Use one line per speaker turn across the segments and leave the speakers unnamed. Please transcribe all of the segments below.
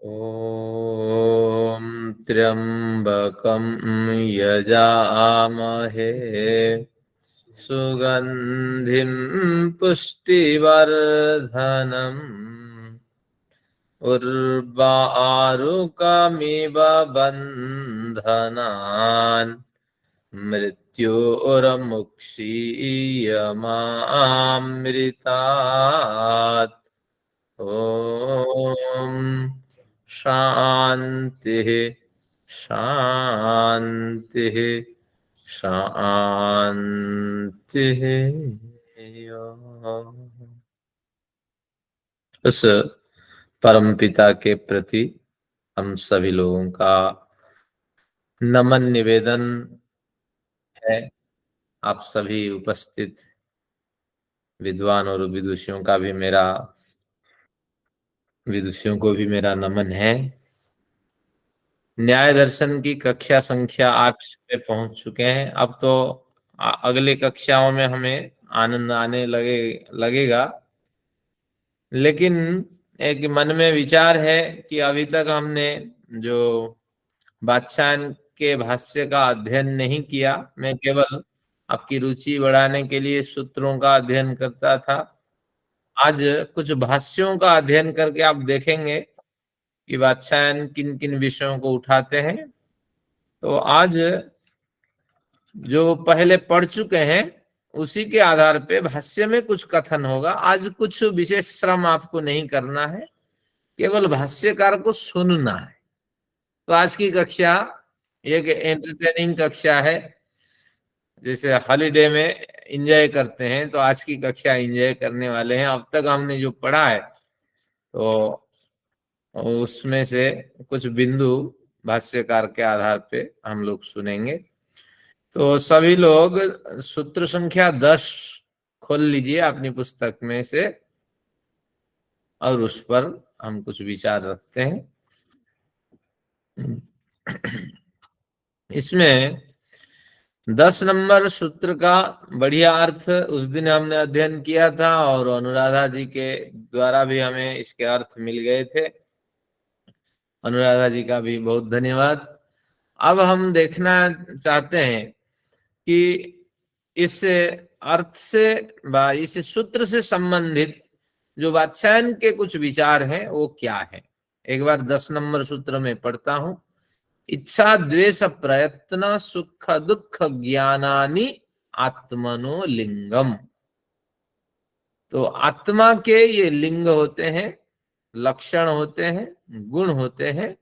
ॐ त्र्यम्बकं यजामहे सुगन्धिं पुष्टिवर्धनम् उर्वारुकमिव बन्धनान् मृत्योर्मुक्षीयमामृतात्। ॐ शान्तिः शान्तिः शान्तिः। उस परमपिता के प्रति हम सभी लोगों का नमन निवेदन है। आप सभी उपस्थित विद्वान और विदुषियों को भी मेरा नमन है। न्याय दर्शन की कक्षा संख्या 8 पे पहुंच चुके हैं। अब तो अगली कक्षाओं में हमें आनंद आने लगेगा, लेकिन एक मन में विचार है कि अभी तक हमने जो बादशाह के भाष्य का अध्ययन नहीं किया। मैं केवल आपकी रुचि बढ़ाने के लिए सूत्रों का अध्ययन करता था। आज कुछ भाष्यों का अध्ययन करके आप देखेंगे कि बादशाह किन किन विषयों को उठाते हैं। तो आज जो पहले पढ़ चुके हैं उसी के आधार पे भाष्य में कुछ कथन होगा। आज कुछ विशेष श्रम आपको नहीं करना है, केवल भाष्यकार को सुनना है। तो आज की कक्षा एक एंटरटेनिंग कक्षा है। जैसे हॉलीडे में एंजॉय करते हैं, तो आज की कक्षा एंजॉय करने वाले हैं। अब तक हमने जो पढ़ा है तो उसमें से कुछ बिंदु भाष्यकार के आधार पे हम लोग सुनेंगे। तो सभी लोग सूत्र संख्या 10 खोल लीजिए अपनी पुस्तक में से और उस पर हम कुछ विचार रखते हैं। इसमें 10 नंबर सूत्र का बढ़िया अर्थ उस दिन हमने अध्ययन किया था और अनुराधा जी के द्वारा भी हमें इसके अर्थ मिल गए थे। अनुराधा जी का भी बहुत धन्यवाद। अब हम देखना चाहते हैं कि इस अर्थ से इस सूत्र से संबंधित जो वात्स्यायन के कुछ विचार हैं वो क्या है। एक बार 10 नंबर सूत्र में पढ़ता हूं। इच्छा द्वेष प्रयत्न सुख दुख ज्ञानानि आत्मनो लिंगम। तो आत्मा के ये लिंग होते हैं, लक्षण होते हैं, गुण होते हैं।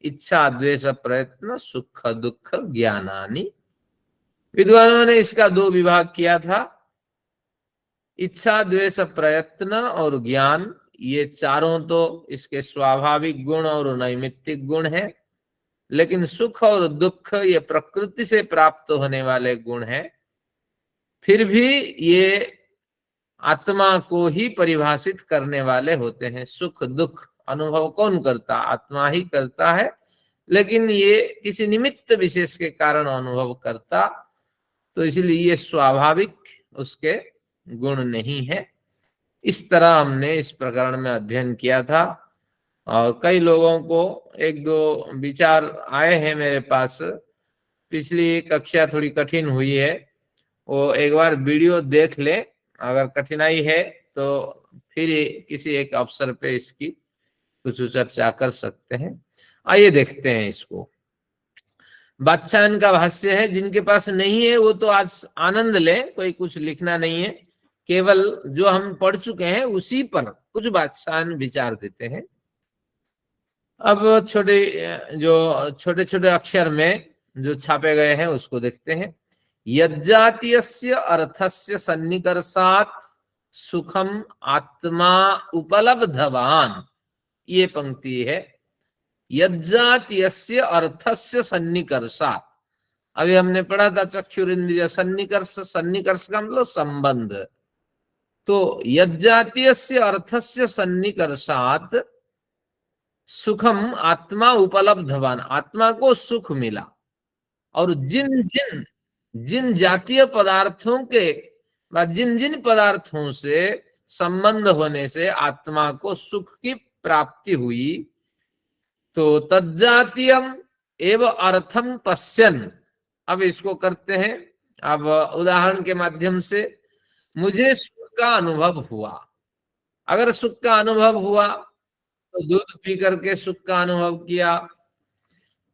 इच्छा द्वेष प्रयत्न सुख दुख ज्ञानानि। विद्वानों ने इसका 2 विभाग किया था। इच्छा द्वेष प्रयत्न और ज्ञान, ये चारों तो इसके स्वाभाविक गुण और नैमित्तिक गुण है, लेकिन सुख और दुख ये प्रकृति से प्राप्त होने वाले गुण हैं। फिर भी ये आत्मा को ही परिभाषित करने वाले होते हैं। सुख दुख अनुभव कौन करता? आत्मा ही करता है, लेकिन ये किसी निमित्त विशेष के कारण अनुभव करता, तो इसलिए ये स्वाभाविक उसके गुण नहीं है। इस तरह हमने इस प्रकरण में अध्ययन किया था और कई लोगों को 1-2 विचार आए हैं मेरे पास। पिछली कक्षा थोड़ी कठिन हुई है, वो एक बार वीडियो देख ले। अगर कठिनाई है तो फिर किसी एक अवसर पे इसकी कुछ चर्चा कर सकते हैं। आइए देखते हैं इसको। बादशाह का भाष्य है। जिनके पास नहीं है वो तो आज आनंद ले, कोई कुछ लिखना नहीं है, केवल जो हम पढ़ चुके हैं उसी पर कुछ बादशाह विचार देते हैं। अब छोटे छोटे अक्षर में जो छापे गए हैं उसको देखते हैं। यज्जातीयस्य अर्थस्य सन्निकर्षात् सुखम आत्मा उपलब्धवान, ये पंक्ति है। यज्जातीयस्य अर्थस्य सन्निकर्षात्। अभी हमने पढ़ा था चक्षुरिंद्रिय सन्निकर्ष, सन्निकर्ष का मतलब संबंध। तो यज्जातीयस्य अर्थस्य सन्निकर्षात् सुखम आत्मा उपलब्धवान, आत्मा को सुख मिला। और जिन जिन जिन जातीय पदार्थों के जिन जिन पदार्थों से संबंध होने से आत्मा को सुख की प्राप्ति हुई, तो तज्जातीयम एव अर्थम पश्यन, अब इसको करते हैं। अब उदाहरण के माध्यम से, मुझे सुख का अनुभव हुआ। अगर सुख का अनुभव हुआ तो दूध पी करके सुख का अनुभव किया,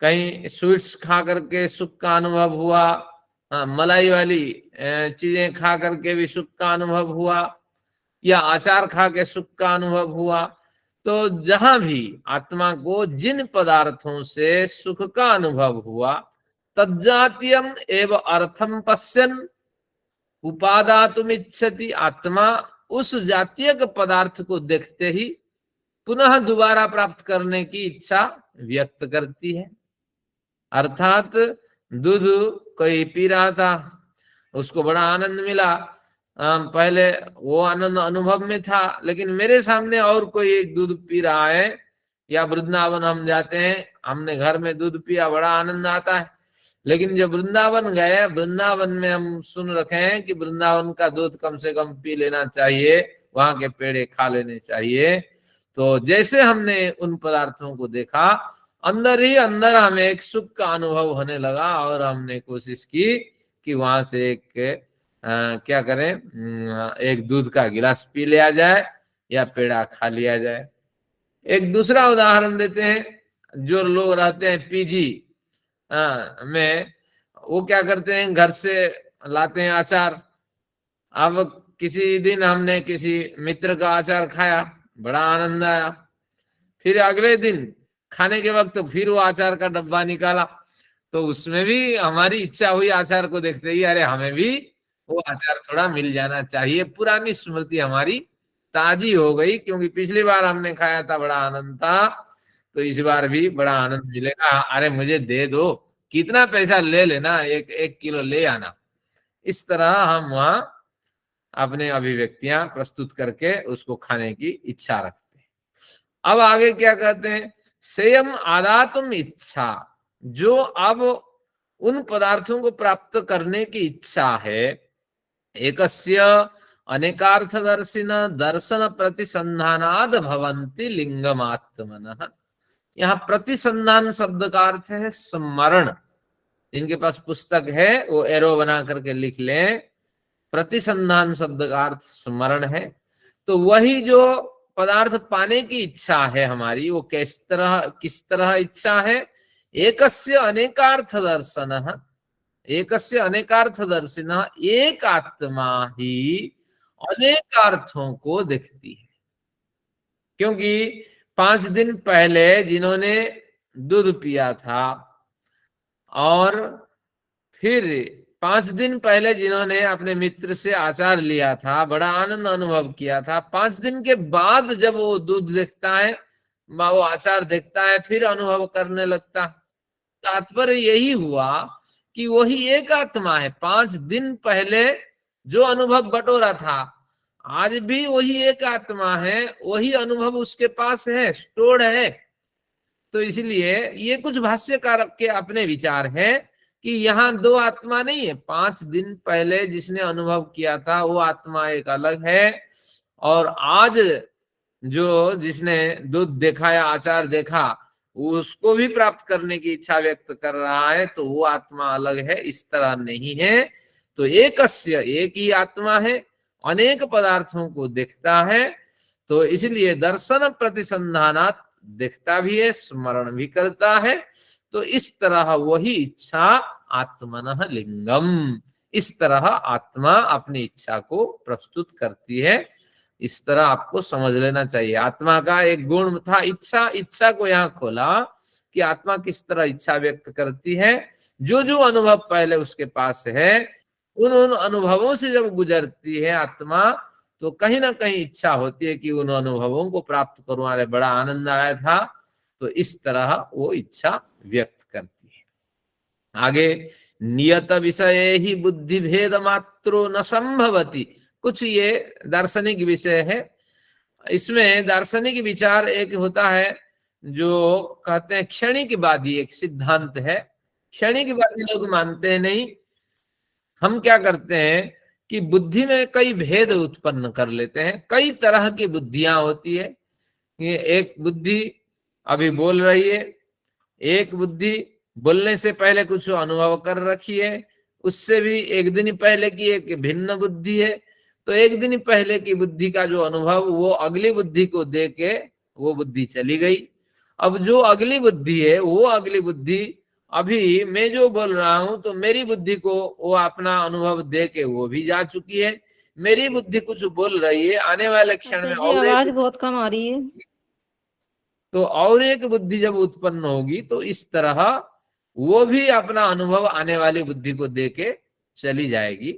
कहीं स्वीट्स खा करके सुख का अनुभव हुआ, मलाई वाली चीजें खा करके भी सुख का अनुभव हुआ, या अचार खा के सुख का अनुभव हुआ। तो जहां भी आत्मा को जिन पदार्थों से सुख का अनुभव हुआ, तज्जातीयम एव अर्थम पश्यन उपादातुम इच्छति, आत्मा उस जातीय पदार्थ को देखते ही पुनः दोबारा प्राप्त करने की इच्छा व्यक्त करती है। अर्थात दूध कोई पी रहा था, उसको बड़ा आनंद मिला, पहले वो आनंद अनुभव में था, लेकिन मेरे सामने और कोई एक दूध पी रहा है, या वृंदावन हम जाते हैं, हमने घर में दूध पिया, बड़ा आनंद आता है, लेकिन जब वृंदावन गए, वृंदावन में हम सुन रखे हैं कि वृंदावन का दूध कम से कम पी लेना चाहिए, वहां के पेड़े खा लेने चाहिए। तो जैसे हमने उन पदार्थों को देखा, अंदर ही अंदर हमें एक सुख का अनुभव होने लगा, और हमने कोशिश की कि वहां से एक क्या करें, एक दूध का गिलास पी लिया जाए या पेड़ा खा लिया जाए। एक दूसरा उदाहरण देते हैं, जो लोग रहते हैं पीजी में, वो क्या करते हैं, घर से लाते हैं अचार। अब किसी दिन हमने किसी मित्र का अचार खाया, बड़ा आनंद आया, फिर अगले दिन खाने के वक्त फिर वो अचार का डब्बा निकाला, तो उसमें भी हमारी इच्छा हुई अचार को देखते ही, अरे हमें भी वो अचार थोड़ा मिल जाना चाहिए। पुरानी स्मृति हमारी ताजी हो गई, क्योंकि पिछली बार हमने खाया था, बड़ा आनंद था, तो इस बार भी बड़ा आनंद मिलेगा, अरे मुझे दे दो, कितना पैसा ले लेना, एक किलो ले आना। इस तरह हम वहां अपने अभिव्यक्तियां प्रस्तुत करके उसको खाने की इच्छा रखते हैं। अब आगे क्या कहते हैं, सेयम आदातुम इच्छा, जो अब उन पदार्थों को प्राप्त करने की इच्छा है, एकस्य अनेकार्थदर्शिन दर्शन प्रतिसंधानाद भवन्ति लिंगमात्मनः। यहाँ प्रतिसंधान शब्द का अर्थ है स्मरण। जिनके पास पुस्तक है वो एरो बना करके लिख लें, प्रतिसंधान शब्द का अर्थ स्मरण है। तो वही जो पदार्थ पाने की इच्छा है हमारी, वो किस तरह इच्छा है, एकस्य अनेकार्थ दर्शनः, एकस्य अनेकार्थ दर्शिनः, एक आत्मा ही अनेक अर्थों को देखती है। क्योंकि 5 दिन पहले जिन्होंने दूध पिया था, और फिर 5 दिन पहले जिन्होंने अपने मित्र से आचार लिया था, बड़ा आनंद अनुभव किया था, 5 दिन के बाद जब वो दूध देखता है, वो आचार देखता है, फिर अनुभव करने लगता। तात्पर्य यही हुआ कि वही एक आत्मा है। 5 दिन पहले जो अनुभव बटोरा था, आज भी वही एक आत्मा है, वही अनुभव उसके पास है, स्टोर्ड है। तो इसलिए ये कुछ भाष्यकार के अपने विचार है कि यहाँ 2 आत्मा नहीं है। 5 दिन पहले जिसने अनुभव किया था वो आत्मा एक अलग है, और आज जो जिसने दूध देखा या आचार देखा, उसको भी प्राप्त करने की इच्छा व्यक्त कर रहा है, तो वो आत्मा अलग है, इस तरह नहीं है। तो एकस्य, एक ही आत्मा है, अनेक पदार्थों को देखता है। तो इसलिए दर्शन प्रतिसंधानात, देखता भी है, स्मरण भी करता है। तो इस तरह वही इच्छा आत्मनः लिंगम, इस तरह आत्मा अपनी इच्छा को प्रस्तुत करती है। इस तरह आपको समझ लेना चाहिए। आत्मा का एक गुण था इच्छा, इच्छा को यहाँ खोला कि आत्मा किस तरह इच्छा व्यक्त करती है। जो जो अनुभव पहले उसके पास है, उन उन अनुभवों से जब गुजरती है आत्मा, तो कहीं ना कहीं इच्छा होती है कि उन अनुभवों को प्राप्त करूं, अरे बड़ा आनंद आया था। तो इस तरह वो इच्छा व्यक्त करती है। आगे, नियत विषय ही बुद्धि भेद मात्रो न संभवती, कुछ ये दार्शनिक विषय है। इसमें दार्शनिक विचार एक होता है जो कहते हैं क्षणिकवादी, एक सिद्धांत है। क्षणिकवादी लोग मानते हैं नहीं, हम क्या करते हैं कि बुद्धि में कई भेद उत्पन्न कर लेते हैं। कई तरह की बुद्धियां होती है। ये एक बुद्धि अभी बोल रही है, एक बुद्धि बोलने से पहले कुछ अनुभव कर रखी है, उससे भी एक दिन पहले की एक भिन्न बुद्धि है। तो एक दिन पहले की बुद्धि का जो अनुभव वो अगली बुद्धि को दे के वो बुद्धि चली गई। अब जो अगली बुद्धि है वो अगली बुद्धि अभी मैं जो बोल रहा हूं तो मेरी बुद्धि को वो अपना अनुभव दे के वो भी जा चुकी है। मेरी बुद्धि कुछ बोल रही है, आने वाले क्षण में
जी
और
आवाज
एक,
बहुत कम आ रही है।
तो और एक बुद्धि जब उत्पन्न होगी तो इस तरह वो भी अपना अनुभव आने वाली बुद्धि को दे के चली जाएगी।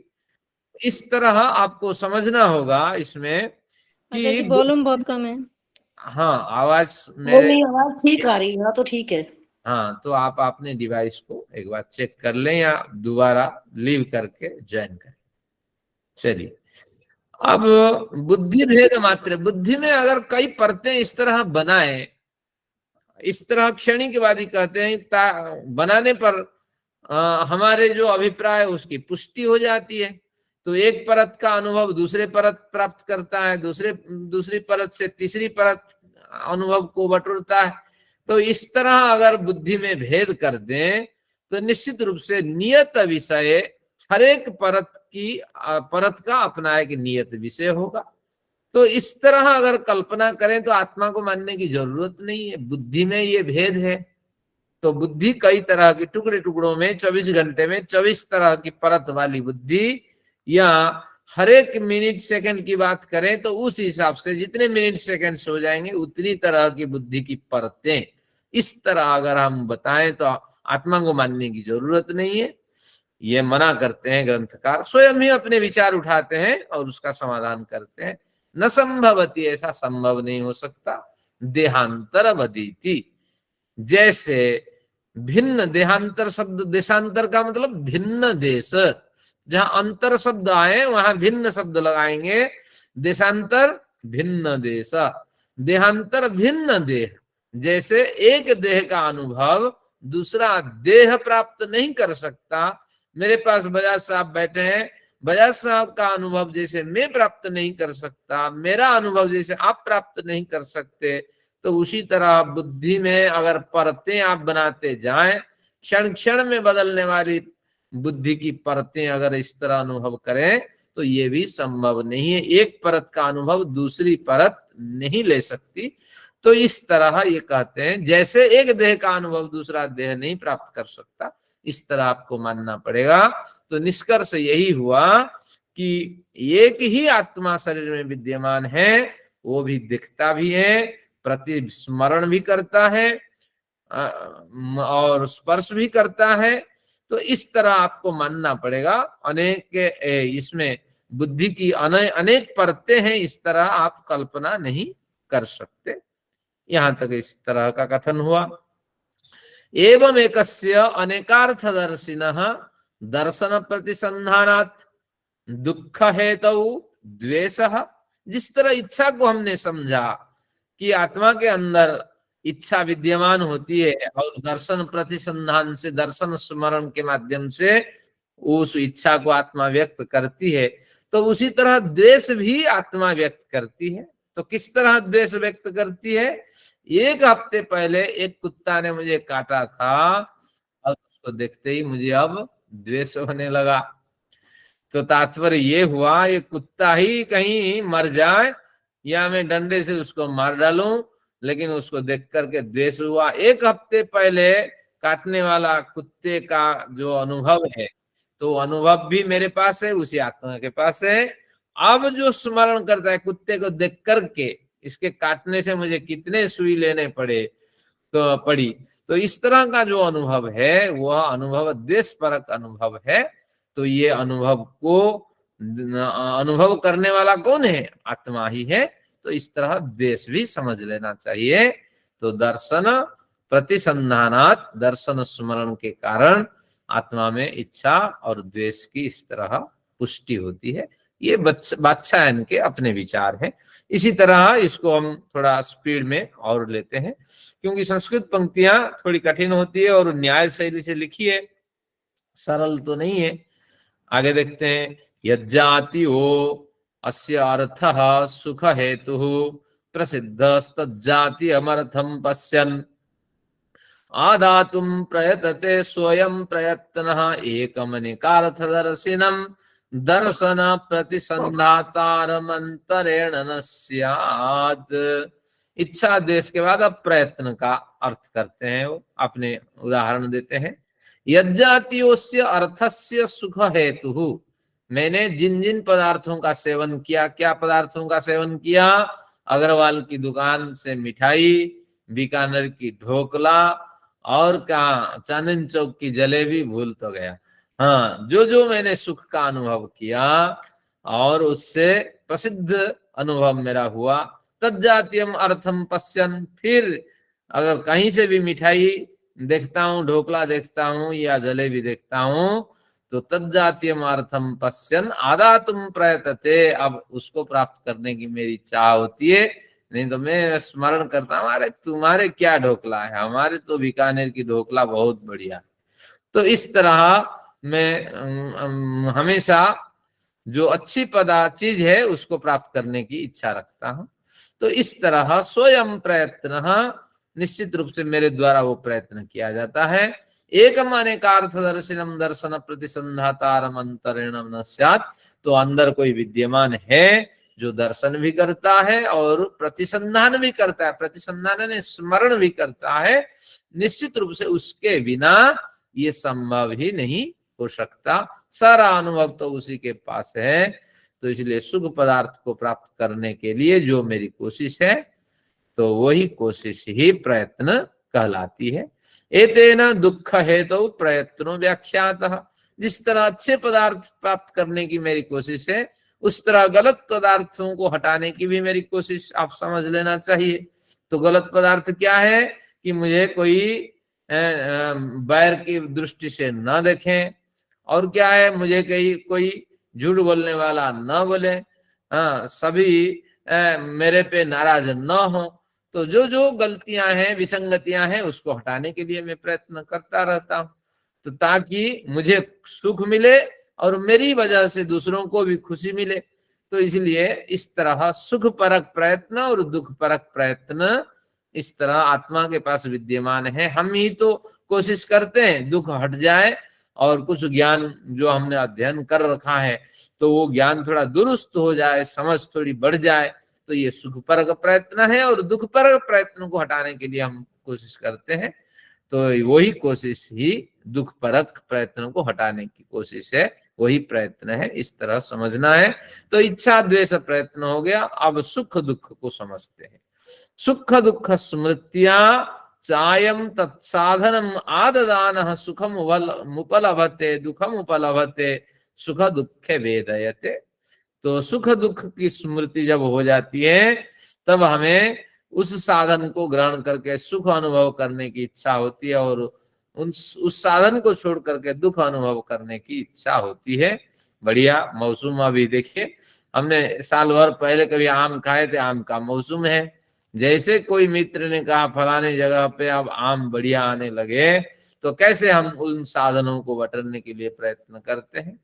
इस तरह आपको समझना होगा इसमें
अच्छा
कि
जी, वॉल्यूम बहुत कम है।
हाँ, आवाज
वो
मेरे,
मेरी आवाज ठीक आ रही है, हाँ तो ठीक है।
हाँ, तो आप अपने डिवाइस को एक बार चेक कर लें या दोबारा लीव करके ज्वाइन करें। चलिए, अब बुद्धि भेद मात्र, बुद्धि में अगर कई परतें इस तरह बनाए, इस तरह क्षणिकवादी कहते हैं बनाने पर हमारे जो अभिप्राय उसकी पुष्टि हो जाती है। तो एक परत का अनुभव दूसरे परत प्राप्त करता है, दूसरी परत से तीसरी परत अनुभव को बटोरता है। तो इस तरह अगर बुद्धि में भेद कर दें तो निश्चित रूप से नियत विषय हर एक परत का अपना एक नियत विषय होगा। तो इस तरह अगर कल्पना करें तो आत्मा को मानने की जरूरत नहीं है, बुद्धि में ये भेद है। तो बुद्धि कई तरह के टुकड़े टुकड़ों में 24 घंटे में 24 तरह की परत वाली बुद्धि, या हर एक मिनट सेकंड की बात करें तो उस हिसाब से जितने मिनट सेकंड हो जाएंगे उतनी तरह की बुद्धि की परतें, इस तरह अगर हम बताएं तो आत्मा को मानने की जरूरत नहीं है। ये मना करते हैं ग्रंथकार, स्वयं ही अपने विचार उठाते हैं और उसका समाधान करते हैं। न संभवती, ऐसा संभव नहीं हो सकता। देहांतर बदीति, जैसे भिन्न, देहांतर शब्द, देशांतर का मतलब भिन्न देश, जहां अंतर शब्द आए वहां भिन्न शब्द लगाएंगे। देशांतर भिन्न देश, देहांतर भिन्न देह। जैसे एक देह का अनुभव दूसरा देह प्राप्त नहीं कर सकता। मेरे पास बजाज साहब बैठे हैं, बजाज साहब का अनुभव जैसे मैं प्राप्त नहीं कर सकता, मेरा अनुभव जैसे आप प्राप्त नहीं कर सकते, तो उसी तरह बुद्धि में अगर परतें आप बनाते जाएं, क्षण क्षण में बदलने वाली बुद्धि की परतें अगर इस तरह अनुभव करें तो ये भी संभव नहीं है। एक परत का अनुभव दूसरी परत नहीं ले सकती। तो इस तरह ये कहते हैं जैसे एक देह का अनुभव दूसरा देह नहीं प्राप्त कर सकता, इस तरह आपको मानना पड़ेगा। तो निष्कर्ष यही हुआ कि एक ही आत्मा शरीर में विद्यमान है, वो भी दिखता भी है, प्रति स्मरण भी करता है और स्पर्श भी करता है। तो इस तरह आपको मानना पड़ेगा। अनेक इसमें बुद्धि की अनेक परतें हैं, इस तरह आप कल्पना नहीं कर सकते। यहां तक इस तरह का कथन हुआ। एवं एकस्य अनेकार्थदर्शिनः दर्शन प्रतिसंधानात् दुख हेतु द्वेषः, जिस तरह इच्छा को हमने समझा कि आत्मा के अंदर इच्छा विद्यमान होती है और दर्शन प्रतिसंधान से, दर्शन स्मरण के माध्यम से उस इच्छा को आत्मा व्यक्त करती है, तो उसी तरह द्वेष भी आत्मा व्यक्त करती है। तो किस तरह द्वेष व्यक्त करती है? एक हफ्ते पहले एक कुत्ता ने मुझे काटा था और उसको देखते ही मुझे अब द्वेष होने लगा। तो तात्पर्य ये हुआ ये कुत्ता ही कहीं मर जाए या मैं डंडे से उसको मार डालूं, लेकिन उसको देख करके द्वेष हुआ। एक हफ्ते पहले काटने वाला कुत्ते का जो अनुभव है, तो अनुभव भी मेरे पास है, उसी आत्मा के पास है। अब जो स्मरण करता है कुत्ते को देख करके, इसके काटने से मुझे कितने सुई लेने पड़े तो पड़ी, तो इस तरह का जो अनुभव है वह अनुभव द्वेष परक अनुभव है। तो ये अनुभव को अनुभव करने वाला कौन है? आत्मा ही है। तो इस तरह द्वेष भी समझ लेना चाहिए। तो दर्शन प्रतिसंधानात, दर्शन स्मरण के कारण आत्मा में इच्छा और द्वेष की इस तरह पुष्टि होती है। ये वात्सायन के अपने विचार हैं। इसी तरह इसको हम थोड़ा स्पीड में और लेते हैं, क्योंकि संस्कृत पंक्तियां थोड़ी कठिन होती है और न्याय शैली से लिखी है, सरल तो नहीं है। आगे देखते हैं। यज्जाति हो अस्य अर्थः सुख हेतु प्रसिद्ध तज्जाति अमर्थम पश्यन्, आदातुं प्रयतते स्वयं प्रयत्नः एकमनिकार्थदर्शिनं दर्शन प्रतिसंधातारमंतरेण न स्यात्। इच्छा देश के बाद अब प्रयत्न का अर्थ करते हैं, वो अपने उदाहरण देते हैं। यज्जातीयोस्य अर्थस्य सुख हेतु, मैंने जिन जिन पदार्थों का सेवन किया, क्या पदार्थों का सेवन किया? अग्रवाल की दुकान से मिठाई, बीकानेर की ढोकला, और क्या चांदनी चौक की जलेबी भूल तो गया। हाँ, जो जो मैंने सुख का अनुभव किया और उससे प्रसिद्ध अनुभव मेरा हुआ, तज्जातीयम अर्थम पश्यन, फिर अगर कहीं से भी मिठाई देखता हूँ, ढोकला देखता हूँ या जलेबी देखता हूँ, तो तज्जातीयम अर्थम पश्यन आदातुम प्रयतते, अब उसको प्राप्त करने की मेरी चाह होती है। नहीं तो मैं स्मरण करता हूँ, अरे तुम्हारे क्या ढोकला है, हमारे तो बीकानेर की ढोकला बहुत बढ़िया। तो इस तरह मैं हमेशा जो अच्छी चीज है उसको प्राप्त करने की इच्छा रखता हूँ। तो इस तरह स्वयं प्रयत्न, निश्चित रूप से मेरे द्वारा वो प्रयत्न किया जाता है। एकम अनेकार्थ दर्शनम दर्शन प्रतिसंधातारम अंतरेणम न स्यात्, तो अंदर कोई विद्यमान है जो दर्शन भी करता है और प्रतिसंधान भी करता है, प्रतिसंधान ने स्मरण भी करता है। निश्चित रूप से उसके बिना ये संभव ही नहीं हो सकता, सारा अनुभव तो उसी के पास है। तो इसलिए सुख पदार्थ को प्राप्त करने के लिए जो मेरी कोशिश है, तो वही कोशिश ही प्रयत्न कहलाती है। एतेन दुख हेतु प्रयत्नो व्याख्यातः, जिस तरह अच्छे पदार्थ प्राप्त करने की मेरी कोशिश है, उस तरह गलत पदार्थों को हटाने की भी मेरी कोशिश आप समझ लेना चाहिए। तो गलत पदार्थ क्या है कि मुझे कोई बैर की दृष्टि से न देखें, और क्या है, मुझे कोई झूठ बोलने वाला न बोले, हाँ, सभी मेरे पे नाराज न हो। तो जो जो गलतियां हैं, विसंगतियां हैं, उसको हटाने के लिए मैं प्रयत्न करता रहता हूँ, तो ताकि मुझे सुख मिले और मेरी वजह से दूसरों को भी खुशी मिले। तो इसलिए इस तरह सुख परक प्रयत्न और दुख परक प्रयत्न इस तरह आत्मा के पास विद्यमान है। हम ही तो कोशिश करते हैं दुख हट जाए और कुछ ज्ञान जो हमने अध्ययन कर रखा है तो वो ज्ञान थोड़ा दुरुस्त हो जाए, समझ थोड़ी बढ़ जाए, तो ये सुख परक प्रयत्न है। और दुख परक प्रयत्न को हटाने के लिए हम कोशिश करते हैं, तो वही कोशिश ही दुख परक प्रयत्न को हटाने की कोशिश है, वही प्रयत्न है। इस तरह समझना है। तो इच्छा द्वेष प्रयत्न हो गया। अब सुख दुख को समझते हैं। सुख दुख स्मृत्या चायम तत्साधनम आददानः सुखम उपलभते दुखम उपलभते सुख दुख वेदयते। तो सुख दुख की स्मृति जब हो जाती है, तब हमें उस साधन को ग्रहण करके सुख अनुभव करने की इच्छा होती है, और उस साधन को छोड़ करके दुख अनुभव करने की इच्छा होती है। बढ़िया मौसम अभी देखिए, हमने साल भर पहले कभी आम खाए थे, आम का मौसम है। जैसे कोई मित्र ने कहा फलाने जगह पे अब आम बढ़िया आने लगे, तो कैसे हम उन साधनों को बटरने के लिए प्रयत्न करते हैं।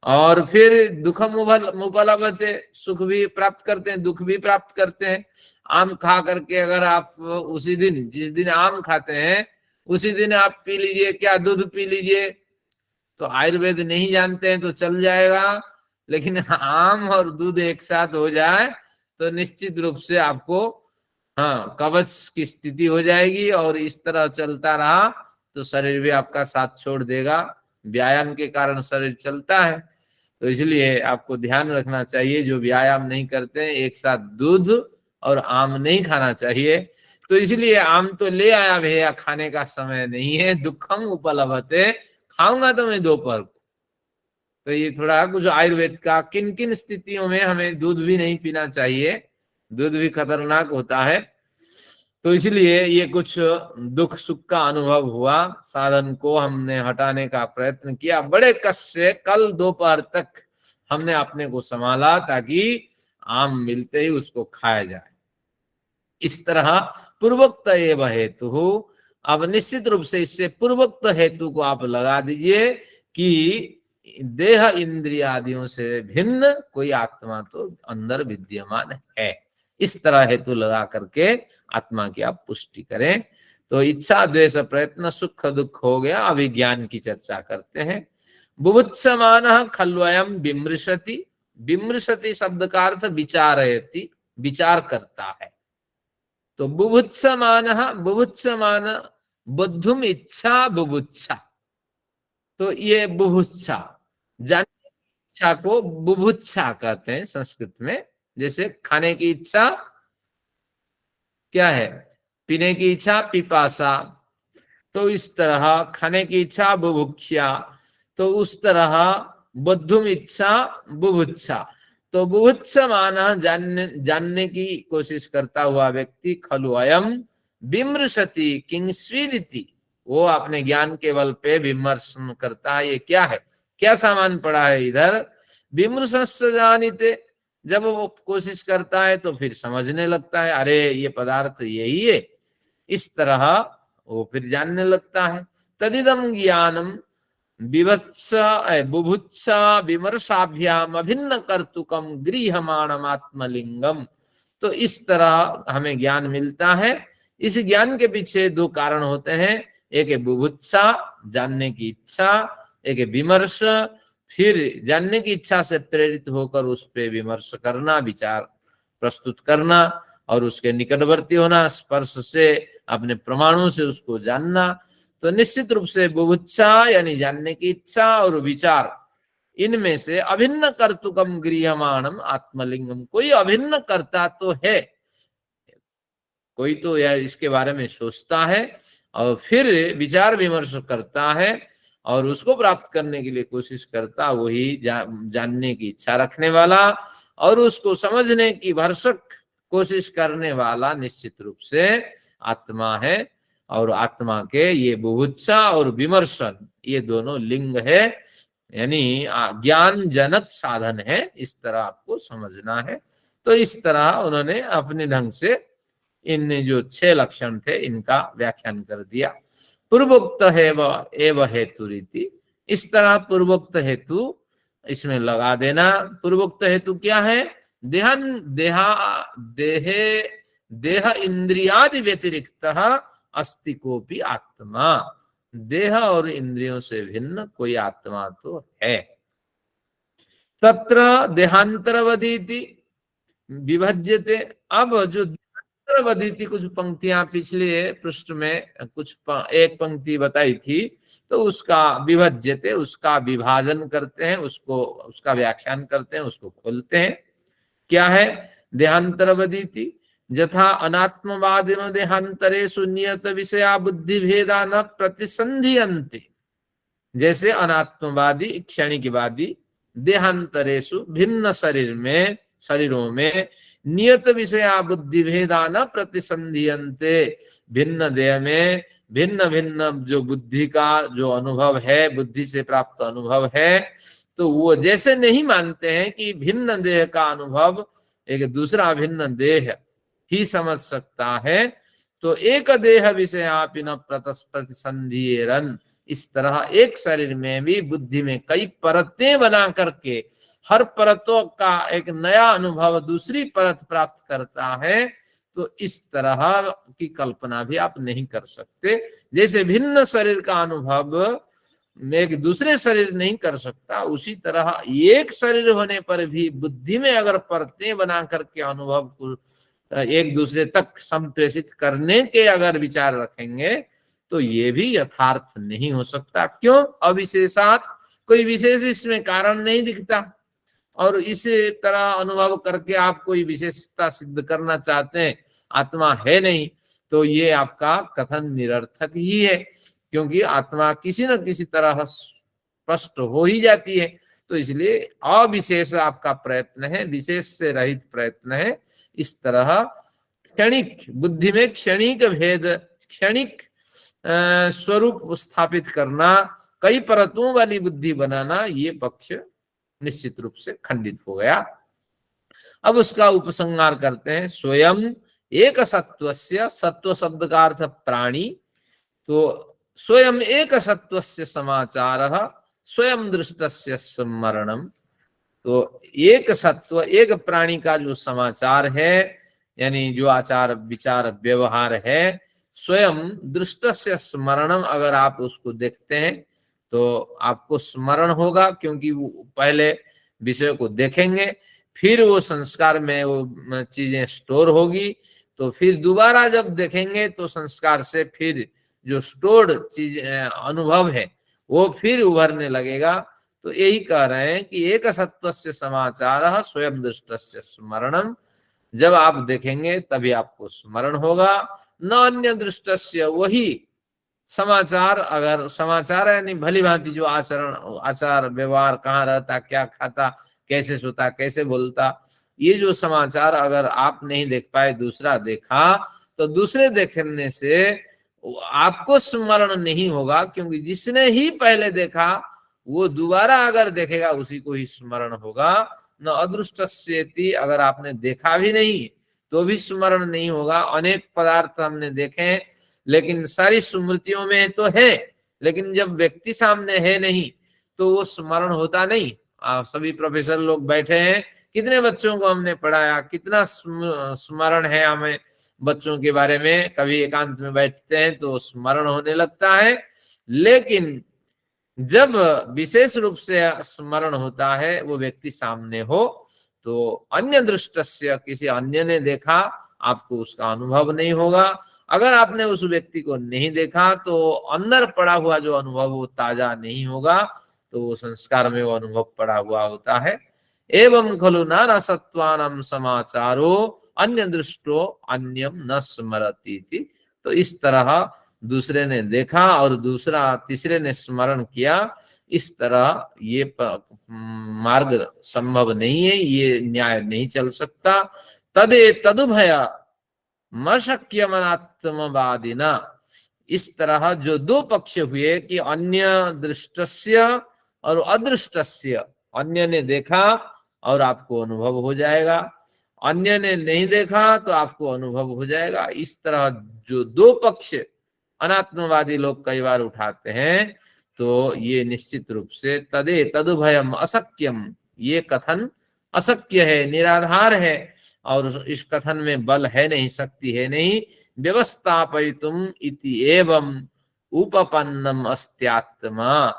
और फिर दुखम उपलभते, सुख भी प्राप्त करते हैं, दुख भी प्राप्त करते हैं। आम खा करके अगर आप उसी दिन, जिस दिन आम खाते हैं उसी दिन आप पी लीजिए, क्या दूध पी लीजिए, तो आयुर्वेद नहीं जानते हैं तो चल जाएगा, लेकिन आम और दूध एक साथ हो जाए तो निश्चित रूप से आपको हाँ कवच की स्थिति हो जाएगी। और इस तरह चलता रहा तो शरीर भी आपका साथ छोड़ देगा। व्यायाम के कारण शरीर चलता है, तो इसलिए आपको ध्यान रखना चाहिए, जो व्यायाम नहीं करते हैं एक साथ दूध और आम नहीं खाना चाहिए। तो इसलिए आम तो ले आया भैया, खाने का समय नहीं है। दुखम उपलभते, खाऊंगा तो मैं दोपहर को। तो ये थोड़ा कुछ आयुर्वेद का, किन किन स्थितियों में हमें दूध भी नहीं पीना चाहिए, दूध भी खतरनाक होता है। तो इसलिए ये कुछ दुख सुख का अनुभव हुआ, साधन को हमने हटाने का प्रयत्न किया बड़े कष्ट से। कल दोपहर तक हमने अपने को संभाला ताकि आम मिलते ही उसको खाया जाए। इस तरह पूर्वोक्त एवं हेतु, अब निश्चित रूप से इससे पूर्वोक्त हेतु को आप लगा दीजिए कि देह इंद्रिय आदियों से भिन्न कोई आत्मा तो अंदर विद्यमान है। इस तरह हेतु लगा करके आत्मा की आप पुष्टि करें। तो इच्छा द्वेष प्रयत्न सुख दुख हो गया। अभी ज्ञान की चर्चा करते हैं। बुभुत्समानः खल्वयं विमृशति। विमृशति शब्द का अर्थ विचारयति, विचार करता है। तो बुभुत्समानः, बुभुत्समान बुद्धुम इच्छा बुभुत्सा, तो ये बुभुत्सा, जानने की इच्छा को बुभुत्सा कहते हैं संस्कृत में। जैसे खाने की इच्छा क्या है, पीने की इच्छा पिपासा, तो इस तरह खाने की इच्छा बुभुक्षा, तो उस तरह बुद्धुम इच्छा बुभुत्सा। तो बुभुत्समान जानने की कोशिश करता हुआ व्यक्ति खलु अयम विमृशति किंस्विदिति, वो अपने ज्ञान के बल पे विमर्श करता है। ये क्या है, क्या सामान पड़ा है इधर। विमृशस्य जानिते, जब वो कोशिश करता है तो फिर समझने लगता है, अरे ये पदार्थ यही है, इस तरह वो फिर जानने लगता है। तदिदम ज्ञानम विभत्स बुभुत्सा विमर्शाभ्याम अभिन्न कर्तुकम गृह्यमाणम आत्मलिंगम। तो इस तरह हमें ज्ञान मिलता है। इस ज्ञान के पीछे दो कारण होते हैं, एक है बुभुत्सा, जानने की इच्छा, एक है विमर्श, फिर जानने की इच्छा से प्रेरित होकर उस पे विमर्श करना, विचार प्रस्तुत करना और उसके निकटवर्ती होना, स्पर्श से अपने प्रमाणों से उसको जानना। तो निश्चित रूप से बुभुत्सा यानी जानने की इच्छा और विचार, इनमें से अभिन्न कर्तुकम गृह्यमाणम आत्मलिंगम, कोई अभिन्न करता तो है, कोई तो यार इसके बारे में सोचता है और फिर विचार विमर्श करता है और उसको प्राप्त करने के लिए कोशिश करता, वही जानने की इच्छा रखने वाला और उसको समझने की भरसक कोशिश करने वाला निश्चित रूप से आत्मा है। और आत्मा के ये बुभुत्सा और विमर्शन, ये दोनों लिंग है, यानी ज्ञान जनक साधन है। इस तरह आपको समझना है। तो इस तरह उन्होंने अपने ढंग से इन जो 6 लक्षण थे इनका व्याख्यान कर दिया। पूर्वोक्त है एव हेतु रीति, इस तरह पूर्वोक्त हेतु इसमें लगा देना। पूर्वोक्त हेतु क्या है, देह इंद्रियादि व्यतिरिक्त अस्ति कोपि आत्मा, देह और इंद्रियों से भिन्न कोई आत्मा तो है। तत्र देहांतरवदीति विभज्यते। अब जो देहांतरवदीति, कुछ पंक्तियां पिछले पृष्ठ में एक पंक्ति बताई थी, तो उसका विभज्यते, उसका विभाजन करते हैं, उसका व्याख्यान करते हैं, उसको खोलते हैं। क्या है देहांतरवदीति, यथा अनात्मवादिनो देहांतरेषु नियत विषया बुद्धि भेदा न प्रतिसंधियन्ते। जैसे अनात्मवादी क्षणिकवादी देहांतरेषु भिन्न शरीरों में नियत विषया बुद्धि भेदा न प्रतिसंधियन्ते, भिन्न देह में भिन्न भिन्न जो बुद्धि का जो अनुभव है, बुद्धि से प्राप्त अनुभव है, तो वो जैसे नहीं मानते हैं कि भिन्न देह का अनुभव एक दूसरा भिन्न देह ही समझ सकता है, तो एक देह विषयापि न प्रतिसंधियेरन, इस तरह एक शरीर में भी बुद्धि में कई परतें बना करके हर परतों का एक नया अनुभव दूसरी परत प्राप्त करता है। तो इस तरह की कल्पना भी आप नहीं कर सकते। जैसे भिन्न शरीर का अनुभव एक दूसरे शरीर नहीं कर सकता, उसी तरह एक शरीर होने पर भी बुद्धि में अगर परतें बना करके अनुभव को एक दूसरे तक संप्रेषित करने के अगर विचार रखेंगे तो ये भी यथार्थ नहीं हो सकता। क्यों? अविशेषात, कोई विशेष इसमें कारण नहीं दिखता, और इसी तरह अनुभव करके आप कोई विशेषता सिद्ध करना चाहते हैं, आत्मा है नहीं, तो ये आपका कथन निरर्थक ही है, क्योंकि आत्मा किसी न किसी तरह स्पष्ट हो ही जाती है। तो इसलिए अविशेष आपका प्रयत्न है, विशेष से रहित प्रयत्न है। इस तरह क्षणिक बुद्धि में क्षणिक भेद, क्षणिक स्वरूप स्थापित करना, कई परतों वाली बुद्धि बनाना, ये पक्ष निश्चित रूप से खंडित हो गया। अब उसका उपसंहार करते हैं। स्वयं एक सत्वस्य, सत्व शब्द का अर्थ प्राणी, तो स्वयं एक सत्वस्य समाचारः स्वयं दृष्टस्य स्मरणम। तो एक सत्व, एक प्राणी का जो समाचार है, यानी जो आचार विचार व्यवहार है, स्वयं दृष्टस्य स्मरणम, अगर आप उसको देखते हैं तो आपको स्मरण होगा, क्योंकि वो पहले विषय को देखेंगे, फिर वो संस्कार में वो चीजें स्टोर होगी, तो फिर दोबारा जब देखेंगे तो संस्कार से फिर जो स्टोर्ड चीज अनुभव है वो फिर उभरने लगेगा। तो यही कह रहे हैं कि एक सत्वस्य समाचार स्वयं दृष्टस्य स्मरणम, जब आप देखेंगे तभी आपको स्मरण होगा। न अन्य दृष्टस्य, वही समाचार, अगर समाचार यानी भली भांति जो आचरण आचार व्यवहार, कहाँ रहता, क्या खाता, कैसे सोता, कैसे बोलता, ये जो समाचार अगर आप नहीं देख पाए, दूसरा देखा, तो दूसरे देखने से आपको स्मरण नहीं होगा, क्योंकि जिसने ही पहले देखा वो दोबारा अगर देखेगा उसी को ही स्मरण होगा। न अदृष्टस्येति, अगर आपने देखा भी नहीं तो भी स्मरण नहीं होगा। अनेक पदार्थ हमने देखे लेकिन सारी स्मृतियों में तो है, लेकिन जब व्यक्ति सामने है नहीं तो वो स्मरण होता नहीं। सभी प्रोफेसर लोग बैठे हैं, कितने बच्चों को हमने पढ़ाया, कितना स्मरण है हमें बच्चों के बारे में, कभी एकांत में बैठते हैं तो स्मरण होने लगता है। लेकिन जब विशेष रूप से स्मरण होता है वो व्यक्ति सामने हो, तो अन्य दृष्टस्य, किसी अन्य ने देखा, आपको उसका अनुभव नहीं होगा। अगर आपने उस व्यक्ति को नहीं देखा तो अंदर पड़ा हुआ जो अनुभव वो ताजा नहीं होगा, तो वो संस्कार में वो अनुभव पड़ा हुआ होता है। एवं खलु नाना सत्वानां समाचारो अन्य दृष्टो अन्यम न स्मरति थी। तो इस तरह दूसरे ने देखा और दूसरा तीसरे ने स्मरण किया, इस तरह ये मार्ग संभव नहीं है, ये न्याय नहीं चल सकता। तदे तदुभय मशक्यमनात्मवादिना, इस तरह जो दो पक्ष हुए कि अन्य दृष्टस्य और अदृष्टस्य, अन्य ने देखा और आपको अनुभव हो जाएगा, अन्य ने नहीं देखा तो आपको अनुभव हो जाएगा। इस तरह जो दो पक्ष अनात्मवादी लोग कई बार उठाते हैं, तो ये निश्चित रूप से तदे तदुभयम असक्यम, ये कथन अशक्य है, निराधार है, और इस कथन में बल है नहीं, शक्ति है नहीं। व्यवस्थापयितुम इति एवं उपपन्नम अस्त्यात्मा,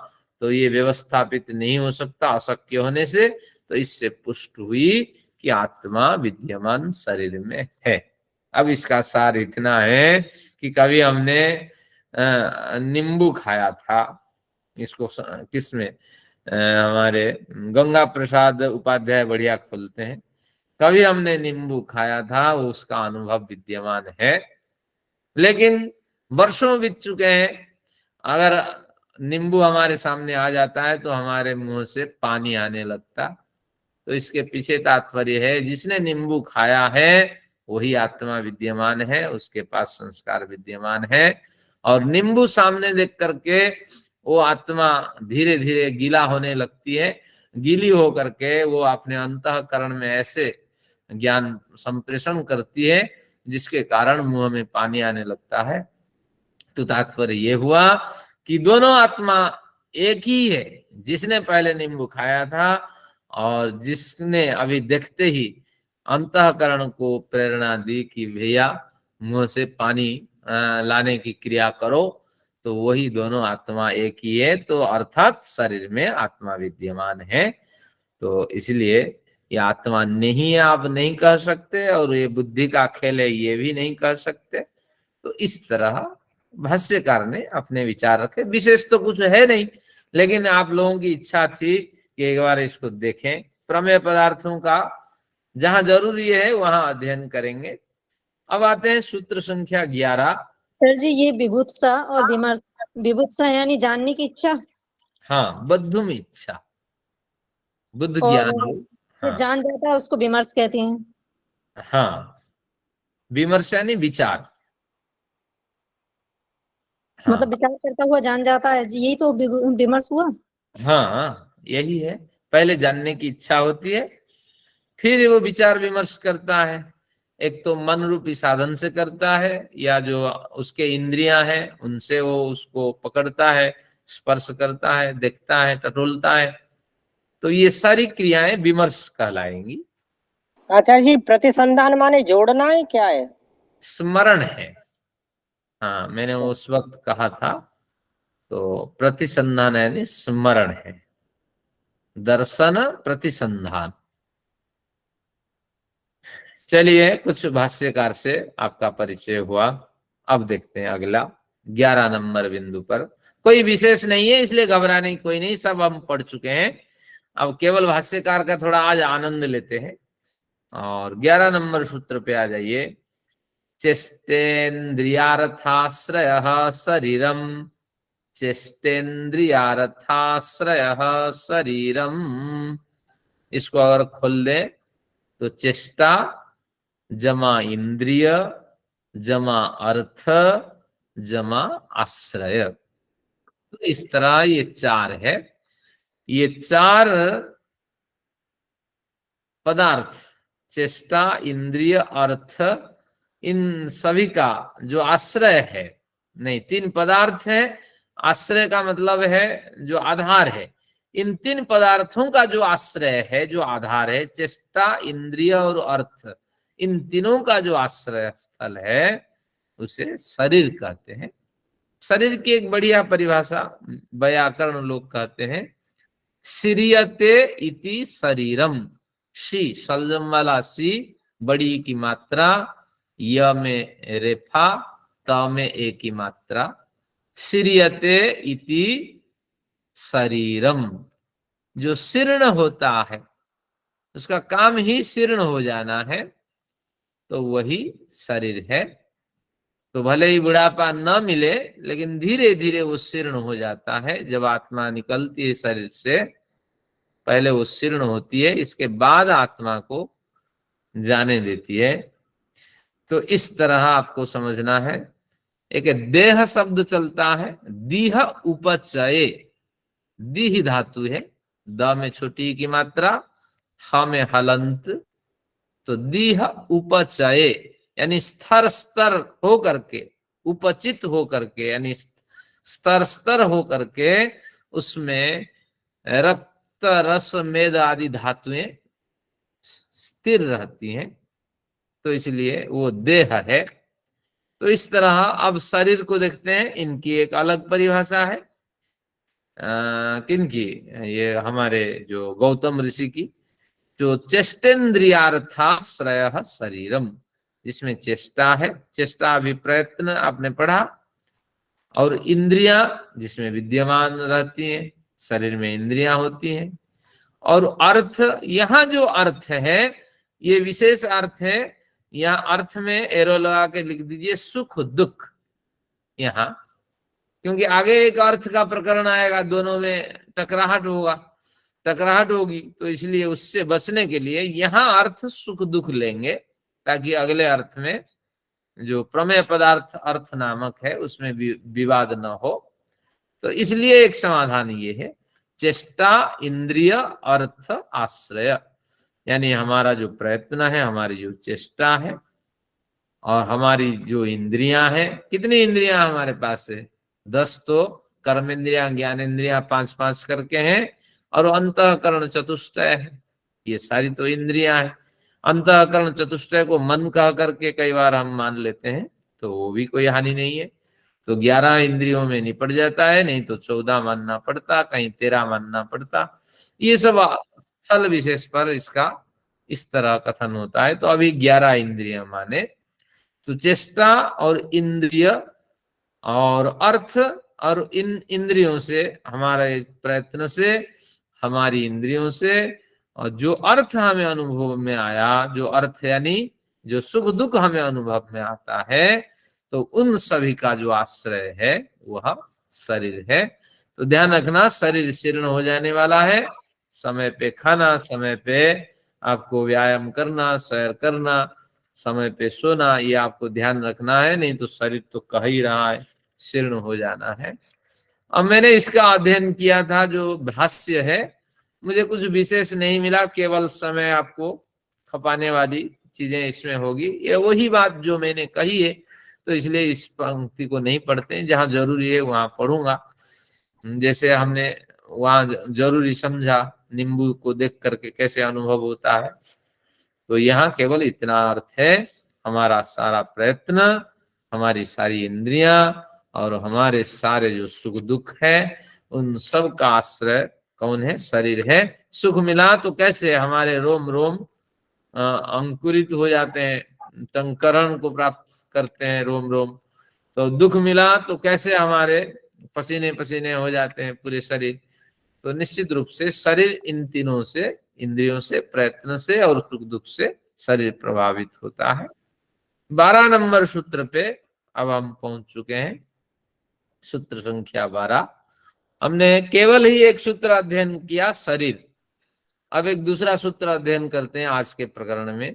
तो ये व्यवस्थापित नहीं हो सकता अशक्य होने से। तो इससे पुष्ट हुई कि आत्मा विद्यमान शरीर में है। अब इसका सार इतना है कि कभी हमने नींबू खाया था, इसको किसमें हमारे गंगा प्रसाद उपाध्याय बढ़िया खोलते हैं, कभी हमने नींबू खाया था, उसका अनुभव विद्यमान है, लेकिन वर्षों बीत चुके हैं, अगर नींबू हमारे सामने आ जाता है तो हमारे मुंह से पानी आने लगता। तो इसके पीछे तात्पर्य है, जिसने नींबू खाया है वही आत्मा विद्यमान है, उसके पास संस्कार विद्यमान है, और नींबू सामने देख करके वो आत्मा धीरे धीरे गीला होने लगती है, गीली हो करके वो अपने अंतःकरण में ऐसे ज्ञान संप्रेषण करती है जिसके कारण मुंह में पानी आने लगता है। तो तात्पर्य ये हुआ कि दोनों आत्मा एक ही है, जिसने पहले नींबू खाया था और जिसने अभी देखते ही अंतःकरण को प्रेरणा दी कि भैया मुंह से पानी लाने की क्रिया करो, तो वही दोनों आत्मा एक ही है। तो अर्थात शरीर में आत्मा विद्यमान है। तो इसलिए ये आत्मा नहीं है आप नहीं कह सकते, और ये बुद्धि का खेल है ये भी नहीं कह सकते। तो इस तरह भाष्यकार ने अपने विचार रखे। विशेष तो कुछ है नहीं, लेकिन आप लोगों की इच्छा थी कि एक बार इसको देखें। प्रमेय पदार्थों का जहां जरूरी है वहां अध्ययन करेंगे। अब आते हैं सूत्र संख्या 11।
सर जी, ये विभुत्सा और विमर्श, विभुत्सा यानी जानने की इच्छा,
हाँ, बद्धुम इच्छा, बुद्ध
और
ज्ञान।
जो
हाँ
जान जाता है उसको विमर्श कहते हैं।
हाँ, विमर्श यानी विचार। हाँ
मतलब विचार करता हुआ जान जाता है, यही तो विमर्श हुआ।
हाँ, यही है। पहले जानने की इच्छा होती है, फिर वो विचार विमर्श करता है। एक तो मन रूपी साधन से करता है, या जो उसके इंद्रियां हैं उनसे वो उसको पकड़ता है, स्पर्श करता है, देखता है, टटोलता है। तो ये सारी क्रियाएं विमर्श कहलाएंगी।
आचार्य जी, प्रतिसंधान माने जोड़ना है, क्या है?
स्मरण है। हाँ, मैंने उस वक्त कहा था। तो प्रतिसंधान यानी स्मरण है, दर्शन प्रतिसंधान। चलिए, कुछ भाष्यकार से आपका परिचय हुआ। अब देखते हैं अगला 11 नंबर बिंदु पर। कोई विशेष नहीं है, इसलिए घबराने की कोई नहीं, सब हम पढ़ चुके हैं। अब केवल भाष्यकार का थोड़ा आज आनंद लेते हैं। और 11 नंबर सूत्र पे आ जाइए। चेष्टेन्द्रियार्थाश्रय शरीरम, चेष्टेन्द्रियार्थाश्रय शरीरम। इसको अगर खोल दे तो चेष्टा जमा इंद्रिय जमा अर्थ जमा आश्रय, तो इस तरह ये चार है। ये चार पदार्थ, चेष्टा इंद्रिय अर्थ, इन सभी का जो आश्रय है, नहीं, तीन पदार्थ है, आश्रय का मतलब है जो आधार है। इन तीन पदार्थों का जो आश्रय है, जो आधार है, चेष्टा इंद्रिय और अर्थ, इन तीनों का जो आश्रय स्थल है उसे शरीर कहते हैं। शरीर की एक बढ़िया परिभाषा व्याकरण लोग कहते हैं, श्रीयते इति शरीरम। शी सलजम वाला सी, बड़ी की मात्रा, य में रेफा, त में ए की मात्रा, श्रीयते इति शरीरम। जो शीर्ण होता है, उसका काम ही शीर्ण हो जाना है, तो वही शरीर है। तो भले ही बुढ़ापा न मिले, लेकिन धीरे धीरे वो शीर्ण हो जाता है। जब आत्मा निकलती है शरीर से, पहले वो शीर्ण होती है, इसके बाद आत्मा को जाने देती है। तो इस तरह आपको समझना है। एक देह शब्द चलता है, दीह उपचये, दीह धातु है, द में छोटी की मात्रा, ह में हलंत, तो दीह उपचये यानी स्तर स्तर हो करके, उपचित हो करके यानी स्तर स्तर हो करके उसमें रक्त रस मेद आदि धातुएं स्थिर रहती हैं, तो इसलिए वो देह है। तो इस तरह अब शरीर को देखते हैं, इनकी एक अलग परिभाषा है। किनकी? ये हमारे जो गौतम ऋषि की, जो चेष्टेन्द्रियार्थाश्रय शरीरम, जिसमें चेष्टा है, चेष्टा अभी प्रयत्न आपने पढ़ा, और इंद्रियां जिसमें विद्यमान रहती हैं, शरीर में इंद्रियां होती हैं, और अर्थ, यहाँ जो अर्थ है ये विशेष अर्थ है। यहाँ अर्थ में एरो लगा के लिख दीजिए सुख दुख, यहाँ, क्योंकि आगे एक अर्थ का प्रकरण आएगा, दोनों में टकराहट होगा, टकराहट होगी, तो इसलिए उससे बचने के लिए यहाँ अर्थ सुख दुख लेंगे, ताकि अगले अर्थ में जो प्रमेय पदार्थ अर्थ नामक है उसमें भी विवाद न हो। तो इसलिए एक समाधान ये है, चेष्टा इंद्रिय अर्थ आश्रय, यानी हमारा जो प्रयत्न है, हमारी जो चेष्टा है, और हमारी जो इंद्रियां हैं, कितनी इंद्रियां हमारे पास है? 10 तो कर्म इंद्रियां, ज्ञान इंद्रियां 5-5 करके हैं, और अंतःकरण चतुष्टय है, ये सारी तो इंद्रियां हैं। अंतःकरण चतुष्टय को मन कह करके कई बार हम मान लेते हैं, तो वो भी कोई हानि नहीं है। तो 11 इंद्रियों में निपट जाता है, नहीं तो 14 मानना पड़ता, कहीं 13 मानना पड़ता। ये सब स्थल विशेष पर इसका इस तरह कथन होता है। तो अभी 11 इंद्रियां माने, तो चेष्टा और इंद्रिय और अर्थ, और इन इंद्रियों से, हमारे प्रयत्न से, हमारी इंद्रियों से, और जो अर्थ हमें अनुभव में आया, जो अर्थ यानी जो सुख दुख हमें अनुभव में आता है, तो उन सभी का जो आश्रय है वह शरीर है। तो ध्यान रखना, शरीर शीर्ण हो जाने वाला है। समय पे खाना, समय पे आपको व्यायाम करना, सैर करना, समय पे सोना, ये आपको ध्यान रखना है, नहीं तो शरीर तो कह ही रहा है शीर्ण हो जाना है। अब मैंने इसका अध्ययन किया था, जो भाष्य है, मुझे कुछ विशेष नहीं मिला, केवल समय आपको खपाने वाली चीजें इसमें होगी। ये वही बात जो मैंने कही है, तो इसलिए इस पंक्ति को नहीं पढ़ते, जहां जरूरी है वहां पढ़ूंगा। जैसे हमने वहां जरूरी समझा, नींबू को देख करके कैसे अनुभव होता है, तो यहाँ केवल इतना अर्थ है, हमारा सारा प्रयत्न हमारी सारी इंद्रियां और हमारे सारे जो सुख दुख है उन सब का आश्रय कौन है? शरीर है। सुख मिला तो कैसे हमारे रोम रोम अंकुरित हो जाते हैं, टंकरण को प्राप्त करते हैं रोम रोम। तो दुख मिला तो कैसे हमारे पसीने पसीने हो जाते हैं पूरे शरीर। तो निश्चित रूप से शरीर इन तीनों से, इंद्रियों से, प्रयत्न से और सुख दुख से शरीर प्रभावित होता है। 12 नंबर सूत्र पे अब हम पहुंच चुके हैं, सूत्र संख्या 12। हमने केवल ही एक सूत्र अध्ययन किया, शरीर। अब एक दूसरा सूत्र अध्ययन करते हैं आज के प्रकरण में।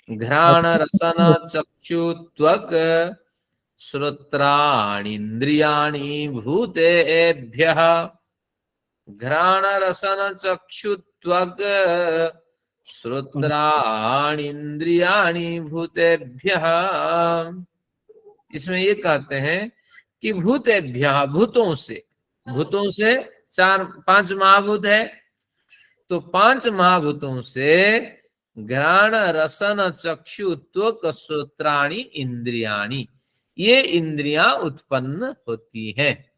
घ्राण रसन चक्षु त्वक श्रोत्राणीन्द्रियाणि भूतेभ्यः। घ्राण रसन चक्षु त्वक श्रोत्राणीन्द्रियाणि भूतेभ्यः। इसमें ये कहते हैं कि भूतेभ्यः, भूतों से, भूतों से 4-5 महाभूत है, तो 5 महाभूतों से घ्राण रसन चक्षु त्वक श्रोत्राणि इंद्रियाणि, ये इंद्रियां उत्पन्न होती हैं।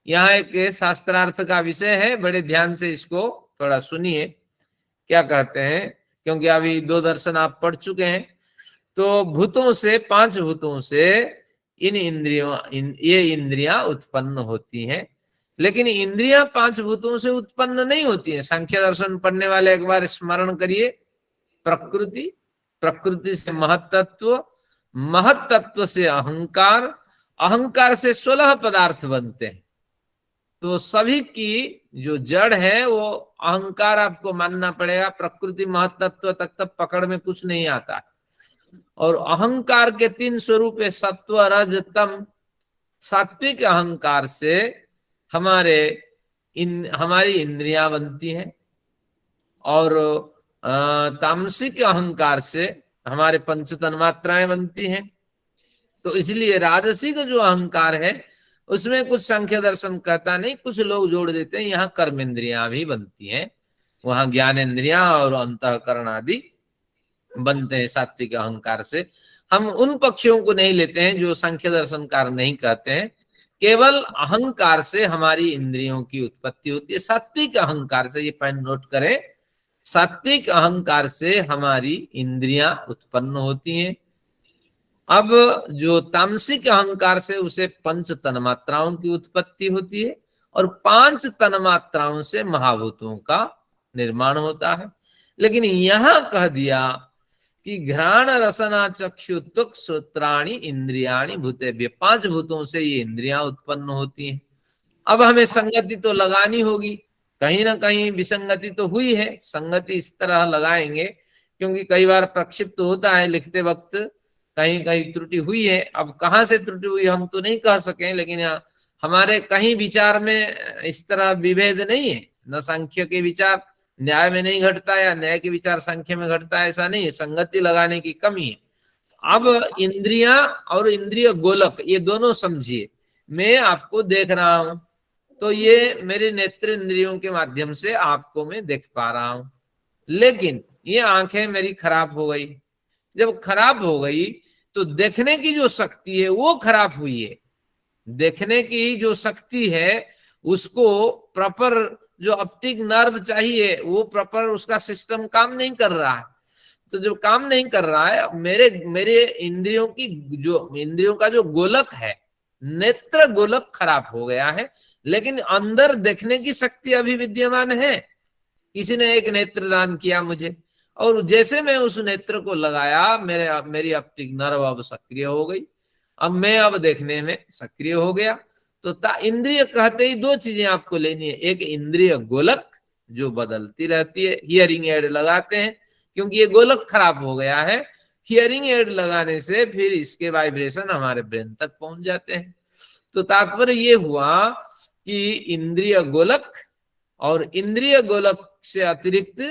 यहाँ एक शास्त्रार्थ का विषय है, बड़े ध्यान से इसको थोड़ा सुनिए क्या कहते हैं, क्योंकि अभी 2 दर्शन आप पढ़ चुके हैं। तो भूतों से, 5 भूतों से इन इंद्रियों, ये इंद्रियां उत्पन्न होती हैं। लेकिन इंद्रियां 5 भूतों से उत्पन्न नहीं होती हैं। सांख्य दर्शन पढ़ने वाले एक बार स्मरण करिए। प्रकृति, प्रकृति से महत्तत्व, महत्तत्व से अहंकार, अहंकार से 16 पदार्थ बनते हैं। तो सभी की जो जड़ है वो अहंकार आपको मानना पड़ेगा। प्रकृति महत्तत्व तक तक पकड़ में कुछ नहीं आता। और अहंकार के 3 स्वरूप है, सत्व रज तम। सात्विक अहंकार से हमारी इंद्रियां बनती हैं और तामसिक अहंकार से हमारे पंच तन्मात्राएं बनती हैं। तो इसलिए राजसिक जो अहंकार है उसमें कुछ सांख्य दर्शन कहता नहीं, कुछ लोग जोड़ देते हैं यहाँ कर्म इंद्रियां भी बनती हैं, वहां ज्ञान इंद्रियां और अंतःकरण आदि बनते हैं सात्विक अहंकार से। हम उन पक्षियों को नहीं लेते हैं जो सांख्य दर्शनकार नहीं कहते हैं। केवल अहंकार से हमारी इंद्रियों की उत्पत्ति होती है, सात्विक अहंकार से। ये पॉइंट नोट करें, सात्विक अहंकार से हमारी इंद्रियां उत्पन्न होती हैं। अब जो तामसिक अहंकार से उसे 5 तन्मात्राओं की उत्पत्ति होती है और 5 तन्मात्राओं से महाभूतों का निर्माण होता है। लेकिन यहां कह दिया कि घ्राण रसना चक्षु त्वक श्रोत्राणि इंद्रियाणि भूतेभ्यः, 5 भूतों से ये इंद्रियां उत्पन्न होती हैं। अब हमें संगति तो लगानी होगी, कहीं ना कहीं विसंगति तो हुई है। संगति इस तरह लगाएंगे क्योंकि कई बार प्रक्षिप्त होता है लिखते वक्त, कहीं कहीं त्रुटि हुई है। अब कहाँ से त्रुटि हुई हम तो नहीं कह सकें, लेकिन हमारे कहीं विचार में इस तरह विभेद नहीं है। न सांख्य के विचार न्याय में नहीं घटता या न्याय के विचार सांख्य में घटता है, ऐसा नहीं है। संगति लगाने की कमी है। अब इंद्रियां और इंद्रिय गोलक, ये दोनों समझिए। मैं आपको देख रहा हूं तो ये मेरे नेत्र इंद्रियों के माध्यम से आपको मैं देख पा रहा हूं, लेकिन ये आंखें मेरी खराब हो गई। जब खराब हो गई तो देखने की जो शक्ति है वो खराब हुई है। देखने की जो शक्ति है उसको प्रॉपर जो ऑप्टिक नर्व चाहिए वो प्रॉपर उसका सिस्टम काम नहीं कर रहा है। तो जब काम नहीं कर रहा है, मेरे इंद्रियों की जो इंद्रियों का जो गोलक है, नेत्र गोलक खराब हो गया है, लेकिन अंदर देखने की शक्ति अभी विद्यमान है। किसी ने एक नेत्र दान किया मुझे, और जैसे मैं उस नेत्र को लगाया मेरी ऑप्टिक नर्व अब सक्रिय हो गई। अब मैं अब देखने में सक्रिय हो गया। तो इंद्रिय कहते ही 2 चीजें आपको लेनी है। एक इंद्रिय गोलक जो बदलती रहती है, हियरिंग एड लगाते हैं क्योंकि ये गोलक खराब हो गया है। हियरिंग एड लगाने से फिर इसके वाइब्रेशन हमारे ब्रेन तक पहुंच जाते हैं। तो तात्पर्य ये हुआ कि इंद्रिय गोलक और इंद्रिय गोलक से अतिरिक्त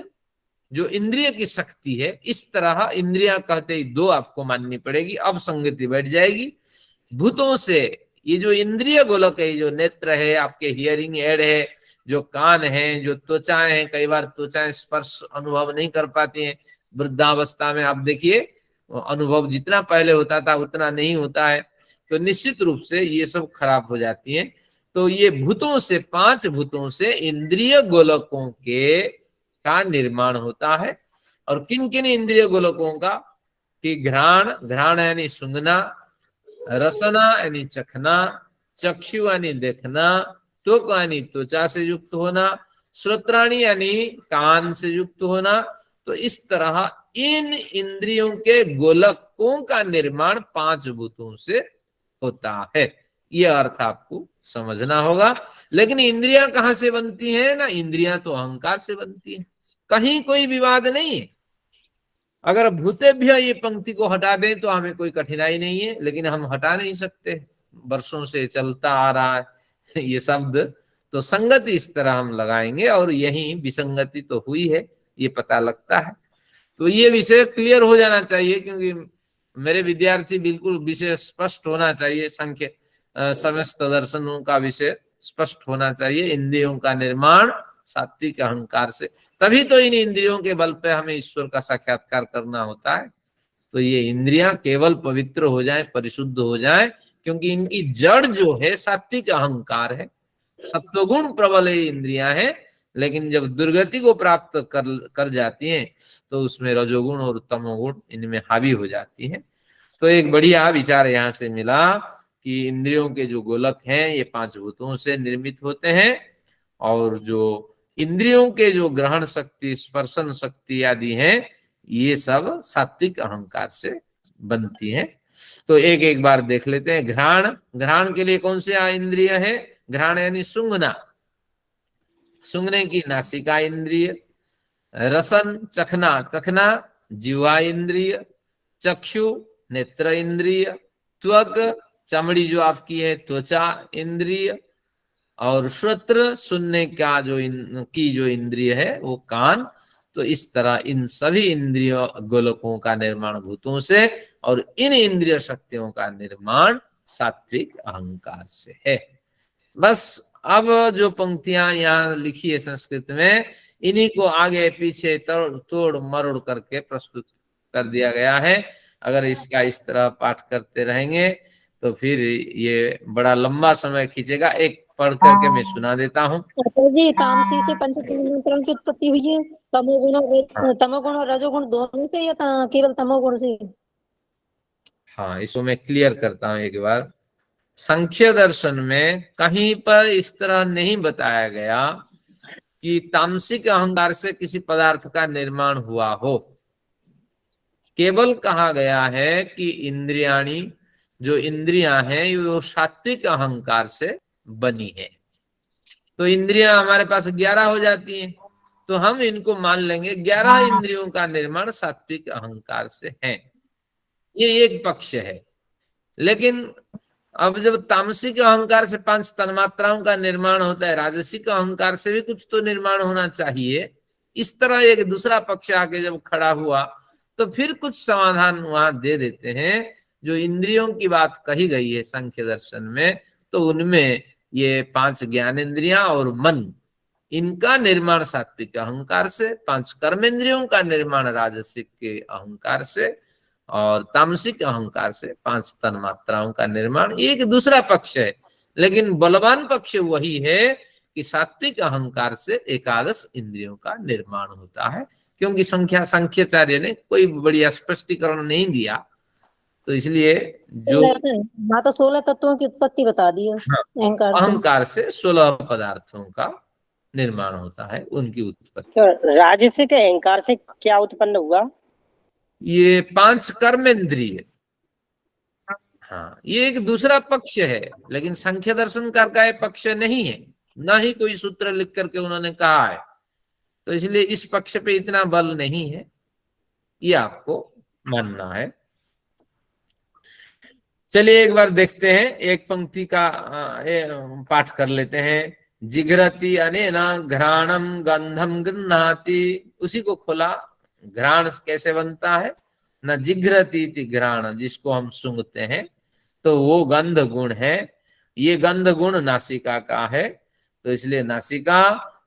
जो इंद्रिय की शक्ति है, इस तरह इंद्रियां कहते ही 2 आपको माननी पड़ेगी। अब संगति बैठ जाएगी। भूतों से ये जो इंद्रिय गोलक है, जो नेत्र है, आपके हियरिंग एड है, जो कान है, जो त्वचाएं हैं, कई बार त्वचाएं स्पर्श अनुभव नहीं कर पाती हैं। वृद्धावस्था में आप देखिए अनुभव जितना पहले होता था उतना नहीं होता है, तो निश्चित रूप से ये सब खराब हो जाती हैं। तो ये भूतों से, 5 भूतों से इंद्रिय गोलकों के का निर्माण होता है। और किन किन इंद्रिय गोलकों का? कि घ्राण, घ्राण यानी सूंघना, रसना यानी चखना, चक्षु यानी देखना, त्वक यानी त्वचा से युक्त होना, श्रोत्राणी यानी कान से युक्त होना। तो इस तरह इन इंद्रियों के गोलकों का निर्माण 5 भूतों से होता है। यह अर्थ आपको समझना होगा। लेकिन इंद्रियां कहां से बनती हैं? ना, इंद्रियां तो अहंकार से बनती हैं, कहीं कोई विवाद नहीं है। अगर भूतेभ्य ये पंक्ति को हटा दें तो हमें कोई कठिनाई नहीं है, लेकिन हम हटा नहीं सकते, वर्षों से चलता आ रहा है ये शब्द। तो संगति इस तरह हम लगाएंगे, और यही विसंगति तो हुई है, ये पता लगता है। तो ये विषय क्लियर हो जाना चाहिए, क्योंकि मेरे विद्यार्थी बिल्कुल विषय स्पष्ट होना चाहिए। संख्य समस्त दर्शनों का विषय स्पष्ट होना चाहिए। इंद्रियों का निर्माण सात्विक अहंकार से, तभी तो इन इंद्रियों के बल पे हमें ईश्वर का साक्षात्कार करना होता है। तो ये इंद्रियां केवल पवित्र हो जाएं, परिशुद्ध हो जाएं, क्योंकि इनकी जड़ जो है सात्विक अहंकार है। सत्वगुण प्रबल इंद्रियां हैं, लेकिन जब दुर्गति को प्राप्त कर जाती हैं तो उसमें रजोगुण और तमोगुण इनमें हावी हो जाती हैं। तो एक बढ़िया विचार यहाँ से मिला कि इंद्रियों के जो गोलक हैं ये 5 भूतों से निर्मित होते हैं, और जो इंद्रियों के जो ग्रहण शक्ति, स्पर्शन शक्ति आदि हैं, ये सब सात्विक अहंकार से बनती हैं। तो एक एक बार देख लेते हैं। घ्राण, घ्राण के लिए कौन से इंद्रिय है? घ्राण यानी सूंघना, सूंघने की नासिका इंद्रिय। रसन, चखना, चखना जीवा इंद्रिय। चक्षु, नेत्र इंद्रिय। त्वक, चमड़ी जो आपकी है, त्वचा इंद्रिय। और श्रोत्र, सुनने का जो इंद्रिय है वो कान। तो इस तरह इन सभी इंद्रिय गोलकों का निर्माण भूतों से, और इन इंद्रिय शक्तियों का निर्माण सात्विक अहंकार से है। बस अब जो पंक्तियां यहाँ लिखी है संस्कृत में, इन्हीं को आगे पीछे तोड़ मरोड़ करके प्रस्तुत कर दिया गया है। अगर इसका इस तरह पाठ करते रहेंगे तो फिर ये बड़ा लंबा समय खींचेगा। एक पढ़ करके मैं सुना देता हूँ।
जी, तामसी से पंच तन्मात्राओं की उत्पत्ति हुई है। तमोगुण और रजोगुण दोनों से, या केवल तमोगुण से?
हाँ, इसको मैं क्लियर करता हूँ एक बार। सांख्य दर्शन में कहीं पर इस तरह नहीं बताया गया कि तामसिक अहंकार से किसी पदार्थ का निर्माण हुआ हो। केवल कहा गया है कि इंद्रियाणी, जो इंद्रियां हैं वो सात्विक अहंकार से बनी है। तो इंद्रियां हमारे पास 11 हो जाती हैं, तो हम इनको मान लेंगे 11 इंद्रियों का निर्माण सात्विक अहंकार से है। ये एक पक्ष है। लेकिन अब जब तामसिक अहंकार से 5 तन्मात्राओं का निर्माण होता है, राजसिक अहंकार से भी कुछ तो निर्माण होना चाहिए। इस तरह एक दूसरा पक्ष आके जब खड़ा हुआ तो फिर कुछ समाधान वहां दे देते हैं। जो इंद्रियों की बात कही गई है सांख्य दर्शन में, तो उनमें ये 5 ज्ञानेंद्रियां और मन, इनका निर्माण सात्विक अहंकार से, 5 कर्मेंद्रियों का निर्माण राजसिक के अहंकार से, और तामसिक अहंकार से 5 तन्मात्राओं का निर्माण। एक दूसरा पक्ष है, लेकिन बलवान पक्ष वही है कि सात्विक अहंकार से 11 इंद्रियों का निर्माण होता है। क्योंकि सांख्याचार्य ने कोई बढ़िया स्पष्टीकरण नहीं दिया, तो इसलिए जो
हाँ, तो 16 तत्वों की उत्पत्ति बता दी है
अहंकार से 16 पदार्थों का निर्माण होता है, उनकी उत्पत्ति।
तो राजसिक अहंकार से क्या उत्पन्न हुआ?
ये 5 कर्मेंद्रिय। हाँ, ये एक दूसरा पक्ष है, लेकिन संख्या दर्शनकार का यह पक्ष नहीं है, ना ही कोई सूत्र लिख करके उन्होंने कहा है। तो इसलिए इस पक्ष पे इतना बल नहीं है, ये आपको मानना है। चलिए एक बार देखते हैं, एक पंक्ति का पाठ कर लेते हैं। जिघ्रति अनेना घ्राणम गंधम गृह्णाति। उसी को खोला। घ्राण कैसे बनता है? न जिघ्रति घ्राण, जिसको हम सूंघते हैं, तो वो गंध गुण है। ये गंध गुण नासिका का है, तो इसलिए नासिका,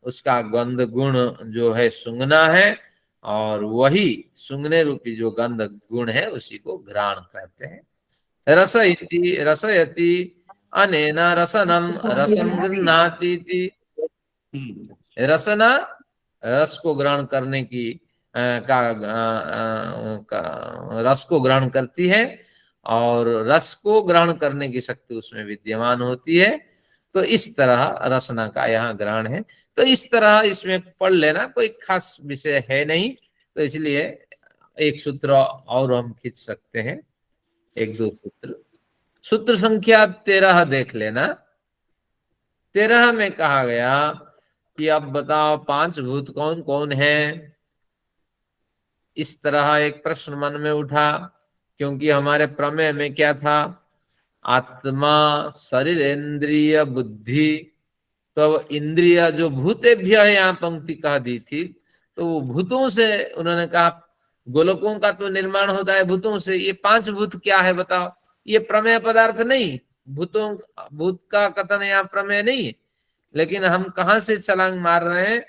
उसका गंध गुण जो है सूंघना है, और वही सूंघने रूपी जो गंध गुण है उसी को घ्राण कहते हैं। रसयति अनेन रसनम रसम गृह्णाति इति। रसना रस को ग्रहण करने की रस को ग्रहण करती है और रस को ग्रहण करने की शक्ति उसमें विद्यमान होती है। तो इस तरह रसना का यहाँ ग्रहण है। तो इस तरह इसमें पढ़ लेना, कोई खास विषय है नहीं, तो इसलिए एक सूत्र और हम खींच सकते हैं, एक दो सूत्र। सूत्र संख्या 13 देख लेना। 13 में कहा गया कि अब बताओ 5 भूत कौन कौन है। इस तरह एक प्रश्न मन में उठा, क्योंकि हमारे प्रमेय में क्या था, आत्मा शरीर इंद्रिय बुद्धि। तो इंद्रिय जो भूतेभ्य है यहाँ पंक्ति कह दी थी, तो वो भूतों से उन्होंने कहा गोलकों का तो निर्माण होता है भूतों से। ये 5 भूत क्या है बताओ, ये प्रमेय पदार्थ नहीं, भूतों भूत का कथन यहाँ प्रमेय नहीं है। लेकिन हम कहां से छलांग मार रहे हैं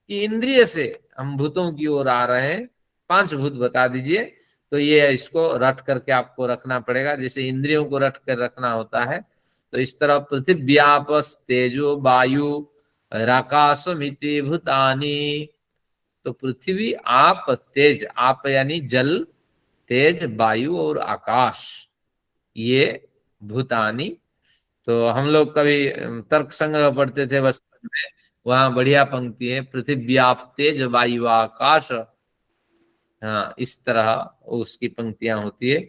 कि इंद्रिय से हम भूतों की ओर आ रहे हैं। 5 भूत बता दीजिए, तो ये इसको रट करके आपको रखना पड़ेगा, जैसे इंद्रियों को रट कर रखना होता है। तो इस तरह पृथ्वी आपस तेजो वायु राकाशमिति भूतानि। तो पृथ्वी आप तेज, आप यानी जल, तेज वायु और आकाश, ये भूतानि। तो हम लोग कभी तर्क संग्रह पढ़ते थे बचपन में, वहां बढ़िया पंक्ति है, पृथ्वी आप तेज वायु आकाश। हाँ, इस तरह उसकी पंक्तियां होती है।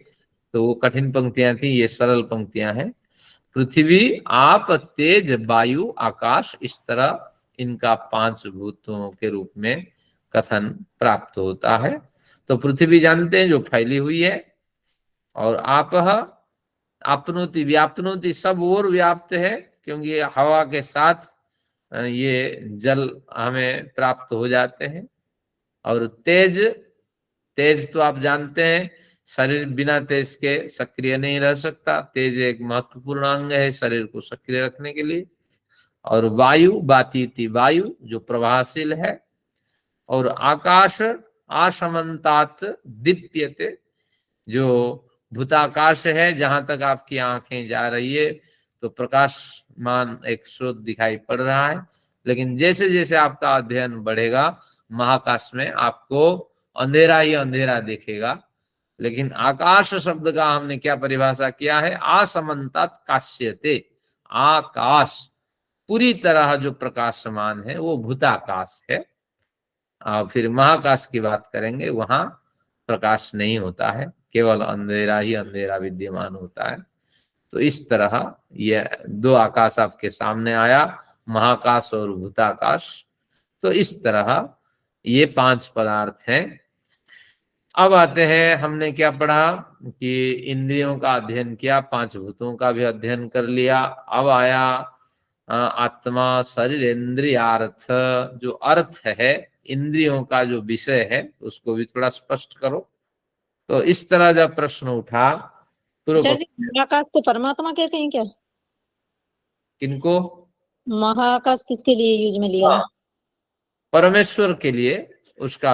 तो वो कठिन पंक्तियां थी, ये सरल पंक्तियां हैं। पृथ्वी आप तेज वायु आकाश, इस तरह इनका 5 भूतों के रूप में कथन प्राप्त होता है। तो पृथ्वी जानते हैं जो फैली हुई है, और आप आपनोति व्यापनोति सब और व्याप्त है, क्योंकि हवा के साथ ये जल हमें प्राप्त हो जाते हैं। और तेज, तेज तो आप जानते हैं शरीर बिना तेज के सक्रिय नहीं रह सकता। तेज एक महत्वपूर्ण अंग है शरीर को सक्रिय रखने के लिए। और वायु बातीति वायु जो प्रभावशील है। और आकाश आसमंतात दीप्यते, जो भूताकाश है, जहां तक आपकी आंखें जा रही है तो प्रकाशमान एक स्रोत दिखाई पड़ रहा है। लेकिन जैसे जैसे आपका अध्ययन बढ़ेगा महाकाश में आपको अंधेरा ही अंधेरा दिखेगा। लेकिन आकाश शब्द का हमने क्या परिभाषा किया है, आसमंतात काश्यते, आकाश पूरी तरह जो प्रकाशमान है वो भूताकाश है। फिर महाकाश की बात करेंगे, वहां प्रकाश नहीं होता है, केवल अंधेरा ही अंधेरा विद्यमान होता है। तो इस तरह ये 2 आकाश आपके सामने आया, महाकाश और भूताकाश। तो इस तरह ये 5 पदार्थ हैं। अब आते हैं, हमने क्या पढ़ा कि इंद्रियों का अध्ययन किया, 5 भूतों का भी अध्ययन कर लिया। अब आया आत्मा शरीर इंद्रियार्थ, जो अर्थ है इंद्रियों का जो विषय है उसको भी थोड़ा स्पष्ट करो। तो इस तरह जब प्रश्न उठा
अच्छा जी, महाकाश को परमात्मा कहते हैं क्या?
किनको?
महाकाश किसके लिए यूज में लिया है?
परमेश्वर के लिए उसका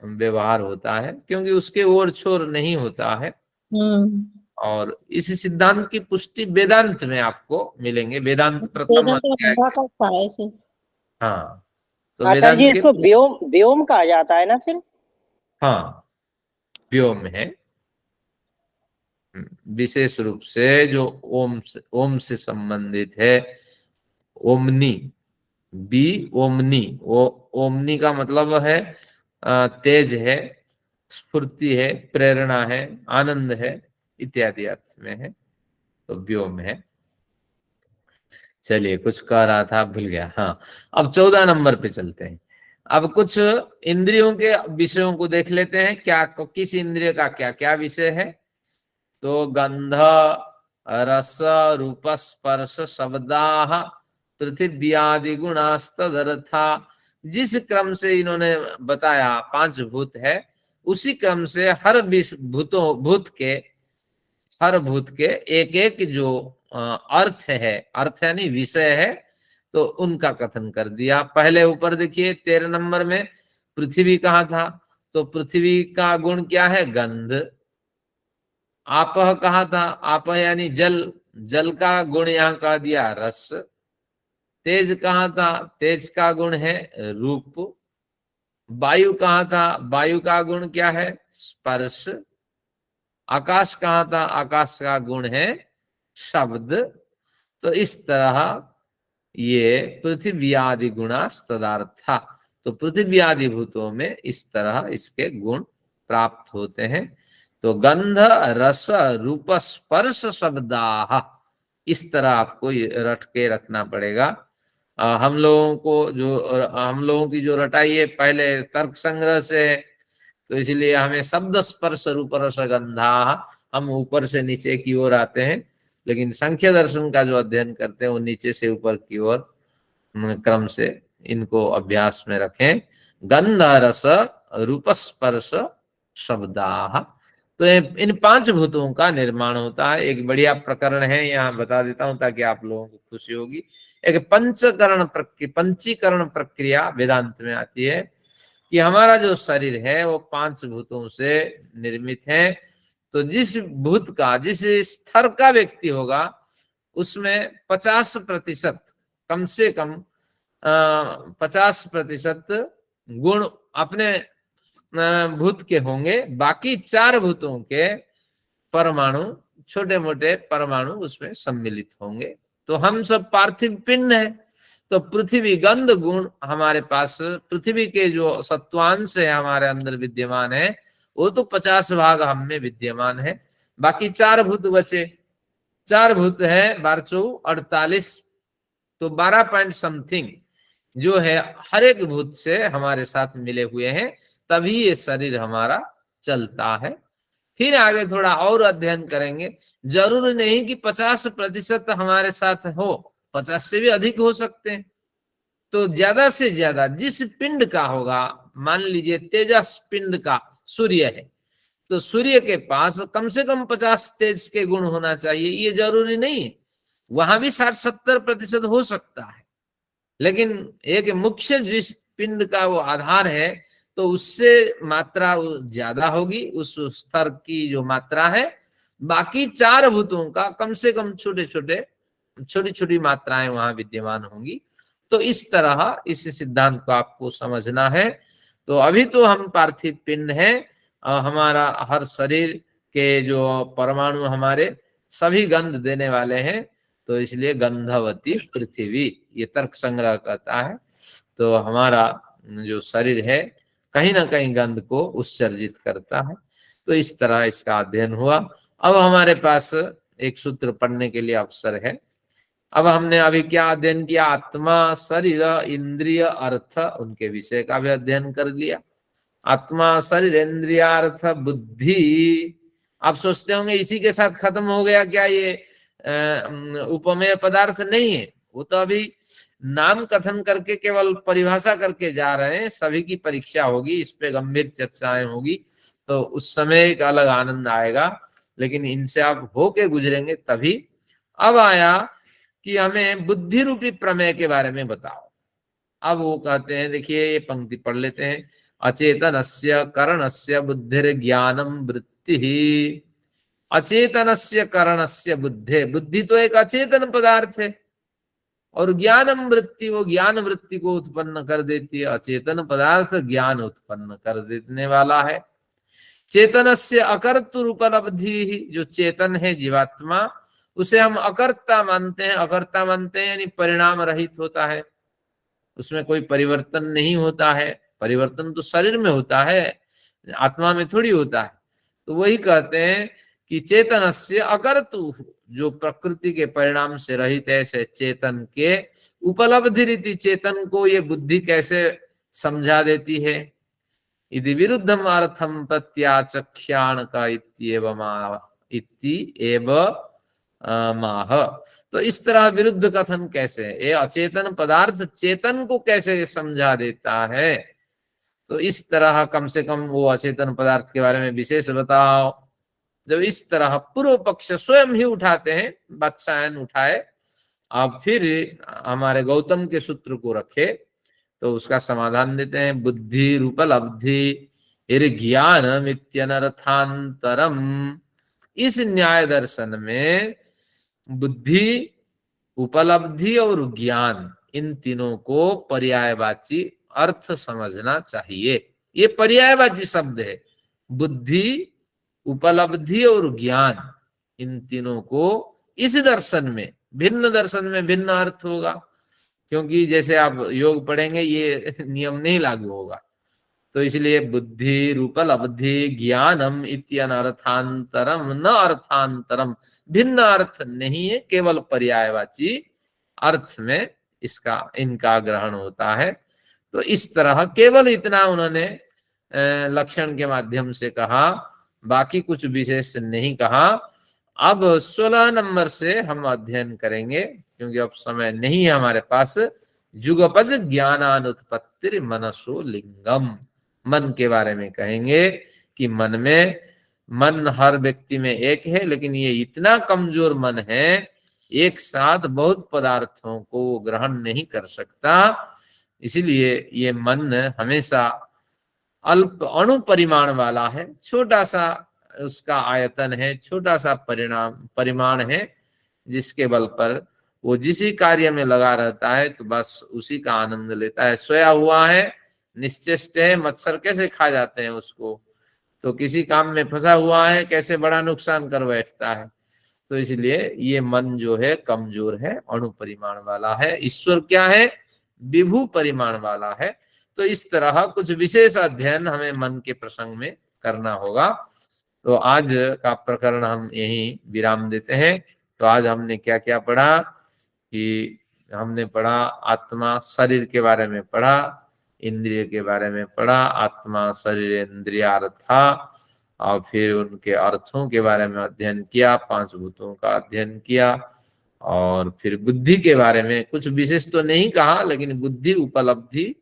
व्यवहार होता है, क्योंकि उसके ओर छोर नहीं होता है। और इस सिद्धांत की पुष्टि वेदांत में आपको मिलेंगे। वेदांत प्रथम
वेदांत में
अध्याय।
महाकाश का है ऐसे।
हाँ, तो
आचार्य
वेदांत
जी
के
इसको व्योम व्योम कहा जाता है ना फिर?
हाँ, व्योम है। विशेष रूप से जो ओम से संबंधित है, ओमनी बी ओमनी। ओमनी का मतलब है तेज है, स्फूर्ति है, प्रेरणा है, आनंद है, इत्यादि अर्थ में है। तो व्योम है। चलिए, कुछ कह रहा था भूल गया। हाँ, अब 14 नंबर पे चलते हैं। अब कुछ इंद्रियों के विषयों को देख लेते हैं, क्या किस इंद्रिय का क्या क्या विषय है। तो गंध रस रूप स्पर्श शब्दाः पृथिव्यादि गुणास्तदर्था। जिस क्रम से इन्होंने बताया 5 भूत है, उसी क्रम से हर भूत के एक एक जो अर्थ है, अर्थ यानी विषय है, तो उनका कथन कर दिया। पहले ऊपर देखिए 13 नंबर में पृथ्वी कहा था, तो पृथ्वी का गुण क्या है? गंध। आपह कहा था, आपह यानी जल, जल का गुण यहाँ कह दिया रस। तेज कहा था, तेज का गुण है रूप। वायु कहा था, वायु का गुण क्या है? स्पर्श। आकाश कहा था, आकाश का गुण है शब्द। तो इस तरह ये पृथ्वी आदि गुणास्तदार्था, तो पृथ्वी आदि भूतों में इस तरह इसके गुण प्राप्त होते हैं। तो गंध रस रूप स्पर्श शब्दाः, इस तरह आपको ये रट के रखना पड़ेगा। हम लोगों की जो रटाई है पहले तर्क संग्रह से है, तो इसलिए हमें शब्द स्पर्श रूप रस गंधा, हम ऊपर से नीचे की ओर आते हैं, लेकिन सांख्य दर्शन का जो अध्ययन करते हैं वो नीचे से ऊपर की ओर क्रम से इनको अभ्यास में रखें। गंध रस रूप स्पर्श शब्दाः, तो इन 5 भूतों का निर्माण होता है। एक बढ़िया प्रकरण है, यहाँ बता देता हूं ताकि आप लोगों को खुशी होगी। एक पंचीकरण प्रक्रिया वेदांत में आती है कि हमारा जो शरीर है वो 5 भूतों से निर्मित है। तो जिस भूत का, जिस स्तर का व्यक्ति होगा उसमें 50% कम से कम 50% गुण अपने भूत के होंगे। बाकी 4 भूतों के परमाणु, छोटे मोटे परमाणु उसमें सम्मिलित होंगे। तो हम सब पार्थिव पिंड है। तो पृथ्वी गंध गुण हमारे पास, पृथ्वी के जो सत्वांश है हमारे अंदर विद्यमान है, वो तो 50 भाग हम में विद्यमान है। बाकी 4 भूत बचे, 4 भूत है 12 48, तो 12 पॉइंट समथिंग जो है हर एक भूत से हमारे साथ मिले हुए हैं, तभी ये शरीर हमारा चलता है। फिर आगे थोड़ा और अध्ययन करेंगे। जरूरी नहीं कि 50% हमारे साथ हो, 50 से भी अधिक हो सकते हैं। तो ज्यादा से ज्यादा जिस पिंड का होगा, मान लीजिए तेजस पिंड का सूर्य है, तो सूर्य के पास कम से कम 50 तेज के गुण होना चाहिए। ये जरूरी नहीं है, वहां भी 60-70% हो सकता है, लेकिन एक मुख्य जिस पिंड का वो आधार है, तो उससे मात्रा ज्यादा होगी, उस स्तर की जो मात्रा है। बाकी 4 भूतों का कम से कम छोटी छोटी मात्राएं वहां विद्यमान होंगी। तो इस तरह इस सिद्धांत को आपको समझना है। तो अभी तो हम पार्थिव पिंड हैं, हमारा हर शरीर के जो परमाणु हमारे सभी गंध देने वाले हैं, तो इसलिए गंधवती पृथ्वी ये तर्क संग्रह कहता है। तो हमारा जो शरीर है कहीं ना कहीं गंध को उत्सर्जित करता है। तो इस तरह इसका अध्ययन हुआ। अब हमारे पास एक सूत्र पढ़ने के लिए अवसर है। अब हमने अभी क्या अध्ययन किया? आत्मा, शरीर, इंद्रिय, अर्थ, उनके विषय का भी अध्ययन कर लिया। आत्मा, शरीर, इंद्रिय, अर्थ, बुद्धि। आप सोचते होंगे इसी के साथ खत्म हो गया क्या? ये उपमेय पदार्थ नहीं है, वो तो अभी नाम कथन करके केवल परिभाषा करके जा रहे हैं। सभी की परीक्षा होगी, इस पे गंभीर चर्चाएं होगी, तो उस समय एक अलग आनंद आएगा, लेकिन इनसे आप होके गुजरेंगे तभी। अब आया कि हमें बुद्धि रूपी प्रमेय के बारे में बताओ। अब वो कहते हैं, देखिए ये पंक्ति पढ़ लेते हैं। अचेतनस्य करणस्य बुद्धिर ज्ञानम वृत्ति। अचेतनस्य करणस्य बुद्धि, बुद्धि तो एक अचेतन पदार्थ है, और ज्ञानम वृत्ति, वो ज्ञान वृत्ति को उत्पन्न कर देती है। अचेतन पदार्थ ज्ञान उत्पन्न कर देने वाला है। चेतनस्य अकर्तृ उपलब्धि, जो चेतन है जीवात्मा, उसे हम अकर्ता मानते हैं। अकर्ता मानते हैं यानी परिणाम रहित होता है, उसमें कोई परिवर्तन नहीं होता है। परिवर्तन तो शरीर में होता है, आत्मा में थोड़ी होता है। तो वही कहते हैं कि चेतनस्य अकर्तु, जो प्रकृति के परिणाम से रहित है, ऐसे चेतन के उपलब्धि रीति चेतन को ये बुद्धि कैसे समझा देती है। यदि विरुद्धम अर्थम प्रत्याचख्यान का इत्येव माह। तो इस तरह विरुद्ध कथन कैसे, ये अचेतन पदार्थ चेतन को कैसे समझा देता है। तो इस तरह कम से कम वो अचेतन पदार्थ के बारे में विशेष बताओ। जब इस तरह पूर्व पक्ष स्वयं ही उठाते हैं, वात्सायन उठाए, आप फिर हमारे गौतम के सूत्र को रखे, तो उसका समाधान देते हैं। बुद्धि रूपलब्धि ज्ञानमित्यनर्थांतरम। इस न्याय दर्शन में बुद्धि, उपलब्धि और ज्ञान, इन तीनों को पर्यायवाची अर्थ समझना चाहिए। ये पर्यायवाची शब्द है। बुद्धि, उपलब्धि और ज्ञान, इन तीनों को इस दर्शन में, भिन्न दर्शन में भिन्न अर्थ होगा, क्योंकि जैसे आप योग पढ़ेंगे ये नियम नहीं लागू होगा। तो इसलिए बुद्धि, उपलब्धि, ज्ञानम इत्यनर्थांतरम न अर्थांतरम, भिन्न अर्थ नहीं है, केवल पर्यायवाची अर्थ में इसका, इनका ग्रहण होता है। तो इस तरह केवल इतना उन्होंने लक्षण के माध्यम से कहा, बाकी कुछ विशेष नहीं कहा। अब 16 नंबर से हम अध्ययन करेंगे, क्योंकि अब समय नहीं है हमारे पास। जुगपज ज्ञानानुत्पत्तिर मनसो लिंगम, मन के बारे में कहेंगे कि मन हर व्यक्ति में एक है, लेकिन ये इतना कमजोर मन है, एक साथ बहुत पदार्थों को वो ग्रहण नहीं कर सकता। इसीलिए ये मन हमेशा अल्प अणु परिमाण वाला है, छोटा सा उसका आयतन है, छोटा सा परिमाण है, जिसके बल पर वो जिसी कार्य में लगा रहता है तो बस उसी का आनंद लेता है। सोया हुआ है, निश्चेष्ट है, मच्छर कैसे खा जाते हैं उसको, तो किसी काम में फंसा हुआ है, कैसे बड़ा नुकसान कर बैठता है। तो इसलिए ये मन जो है कमजोर है, अणु परिमाण वाला है। ईश्वर क्या है? विभू परिमाण वाला है। तो इस तरह कुछ विशेष अध्ययन हमें मन के प्रसंग में करना होगा। तो आज का प्रकरण हम यहीं विराम देते हैं। तो आज हमने क्या क्या पढ़ा कि हमने पढ़ा आत्मा शरीर के बारे में पढ़ा, इंद्रिय के बारे में पढ़ा, आत्मा शरीर इंद्रियार्था, और फिर उनके अर्थों के बारे में अध्ययन किया, 5 भूतों का अध्ययन किया, और फिर बुद्धि के बारे में कुछ विशेष तो नहीं कहा, लेकिन बुद्धि, उपलब्धि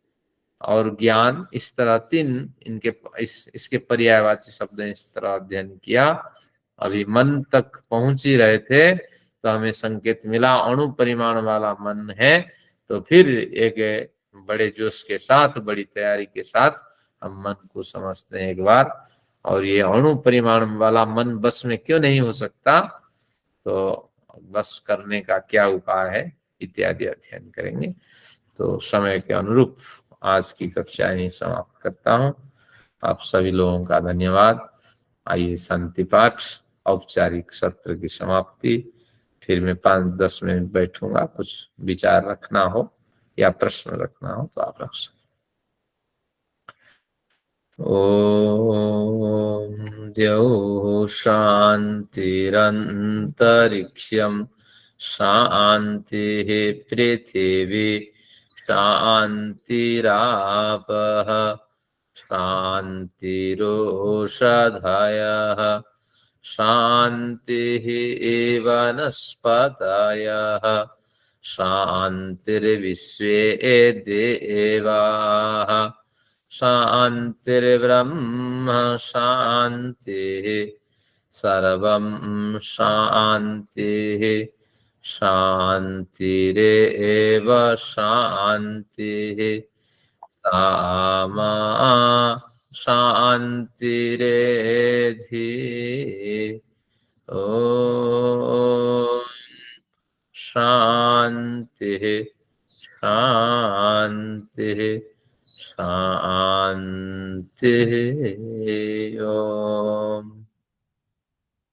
और ज्ञान, इस तरह 3 इनके इसके पर्यायवाची शब्द इस तरह अध्ययन किया। अभी मन तक पहुंच ही रहे थे तो हमें संकेत मिला अणु परिमाण वाला मन है। तो फिर एक बड़े जोश के साथ, बड़ी तैयारी के साथ हम मन को समझते हैं एक बार। और ये अणु परिमाण वाला मन बस में क्यों नहीं हो सकता, तो बस करने का क्या उपाय है इत्यादि अध्ययन करेंगे। तो समय के अनुरूप आज की कक्षा यहीं समाप्त करता हूँ। आप सभी लोगों का धन्यवाद। आइए शांति पाठ, औपचारिक सत्र की समाप्ति। फिर मैं 5-10 मिनट बैठूंगा, कुछ विचार रखना हो या प्रश्न रखना हो तो आप रख सकते। ओम द्यौः शान्तिरन्तरिक्षं शान्तिः पृथिवी शान्तिरापः शान्तिरोषधयः शान्तिः वनस्पतयः शान्तिर्विश्वे देवाः शान्तिर्ब्रह्म शान्तिः सर्वं शान्तिः शान्तिरेव शान्तिः सामा शान्तिरेधि। ॐ शान्तिः शान्तिः शान्तिः। ओम।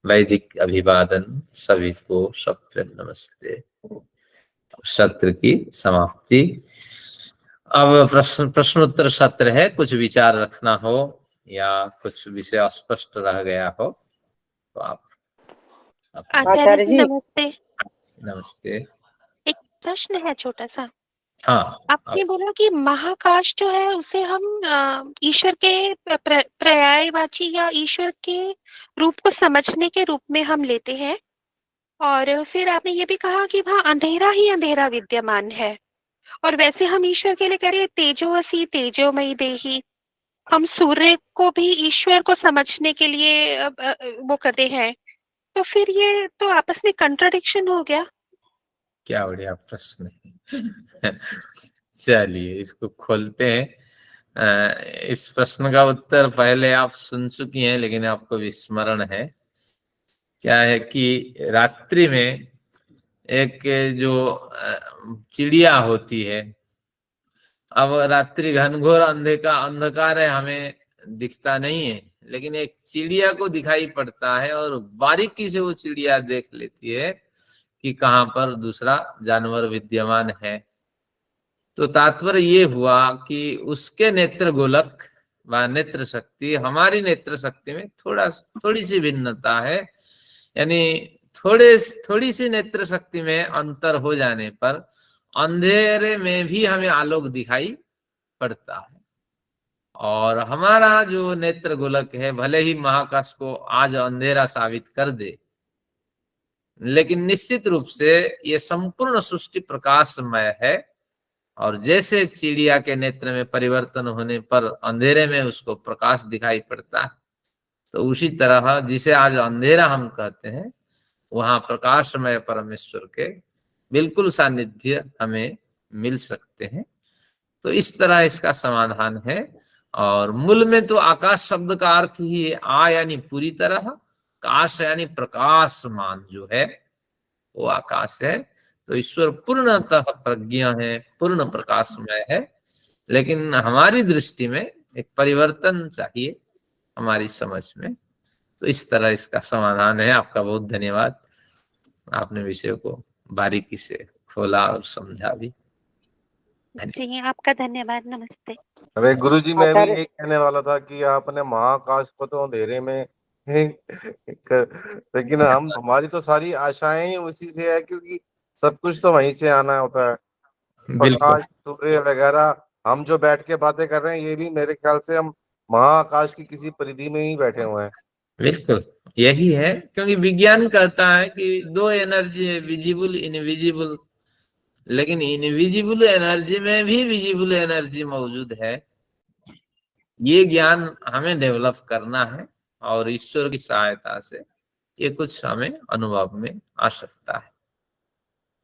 वैदिक अभिवादन सभी को, सप्र नमस्ते। सत्र की समाप्ति। अब प्रश्नोत्तर सत्र है। कुछ विचार रखना हो या कुछ विषय अस्पष्ट रह गया हो तो आप
आचार्य जी
नमस्ते।
नमस्ते।
एक प्रश्न है छोटा सा।
हाँ,
आपने बोला कि महाकाश जो है उसे हम ईश्वर के पर्यायवाची या ईश्वर के रूप को समझने के रूप में हम लेते हैं, और फिर आपने ये भी कहा कि वहाँ अंधेरा ही अंधेरा विद्यमान है, और वैसे हम ईश्वर के लिए कह रहे हैं तेजोसी तेजोमयी देही। हम सूर्य को भी ईश्वर को समझने के लिए वो करते हैं, तो फिर ये तो आपस में कंट्राडिक्शन हो गया।
क्या बढ़िया प्रश्न है। चलिए इसको खोलते हैं। इस प्रश्न का उत्तर पहले आप सुन चुकी हैं, लेकिन आपको विस्मरण है। क्या है कि रात्रि में एक जो चिड़िया होती है, अब रात्रि घनघोर अंधकार है, हमें दिखता नहीं है, लेकिन एक चिड़िया को दिखाई पड़ता है और बारीकी से वो चिड़िया देख लेती है कि कहाँ पर दूसरा जानवर विद्यमान है। तो तात्पर्य ये हुआ कि उसके नेत्र गोलक व नेत्र शक्ति, हमारी नेत्र शक्ति में थोड़ी सी भिन्नता है। यानी थोड़ी सी नेत्र शक्ति में अंतर हो जाने पर अंधेरे में भी हमें आलोक दिखाई पड़ता है। और हमारा जो नेत्र गोलक है, भले ही महाकाश को आज अंधेरा साबित कर दे, लेकिन निश्चित रूप से ये संपूर्ण सृष्टि प्रकाशमय है। और जैसे चिड़िया के नेत्र में परिवर्तन होने पर अंधेरे में उसको प्रकाश दिखाई पड़ता है, तो उसी तरह जिसे आज अंधेरा हम कहते हैं, वहां प्रकाशमय परमेश्वर के बिल्कुल सानिध्य हमें मिल सकते हैं। तो इस तरह इसका समाधान है। और मूल में तो आकाश शब्द का अर्थ ही है आ यानी पूरी तरह, काश यानी प्रकाशमान जो है वो आकाश है। तो ईश्वर पूर्णतः प्रज्ञ है, पूर्ण प्रकाशमय है, लेकिन हमारी दृष्टि में एक परिवर्तन चाहिए हमारी समझ में। तो इस तरह इसका समाधान है। आपका बहुत धन्यवाद, आपने विषय को बारीकी से खोला और समझा भी।
जी, आपका धन्यवाद। नमस्ते।
अरे गुरुजी, मैं भी
आचार्य
ये कहने वाला था कि आपने महाकाश को तो अंधेरे में लेकिन हमारी तो सारी आशाएं ही उसी से है, क्योंकि सब कुछ तो वहीं से आना होता है।
बिल्कुल
प्रकाश, सूर्य वगैरह, हम जो बैठ के बातें कर रहे हैं, ये भी मेरे ख्याल से हम महाकाश की किसी परिधि में ही बैठे हुए हैं।
बिल्कुल यही है, क्योंकि विज्ञान कहता है कि दो एनर्जी है, विजिबल इनविजिबल, लेकिन इनविजिबल एनर्जी में भी विजिबल एनर्जी मौजूद है। ये ज्ञान हमें डेवलप करना है और ईश्वर की सहायता से ये कुछ हमें अनुभव में आ सकता है।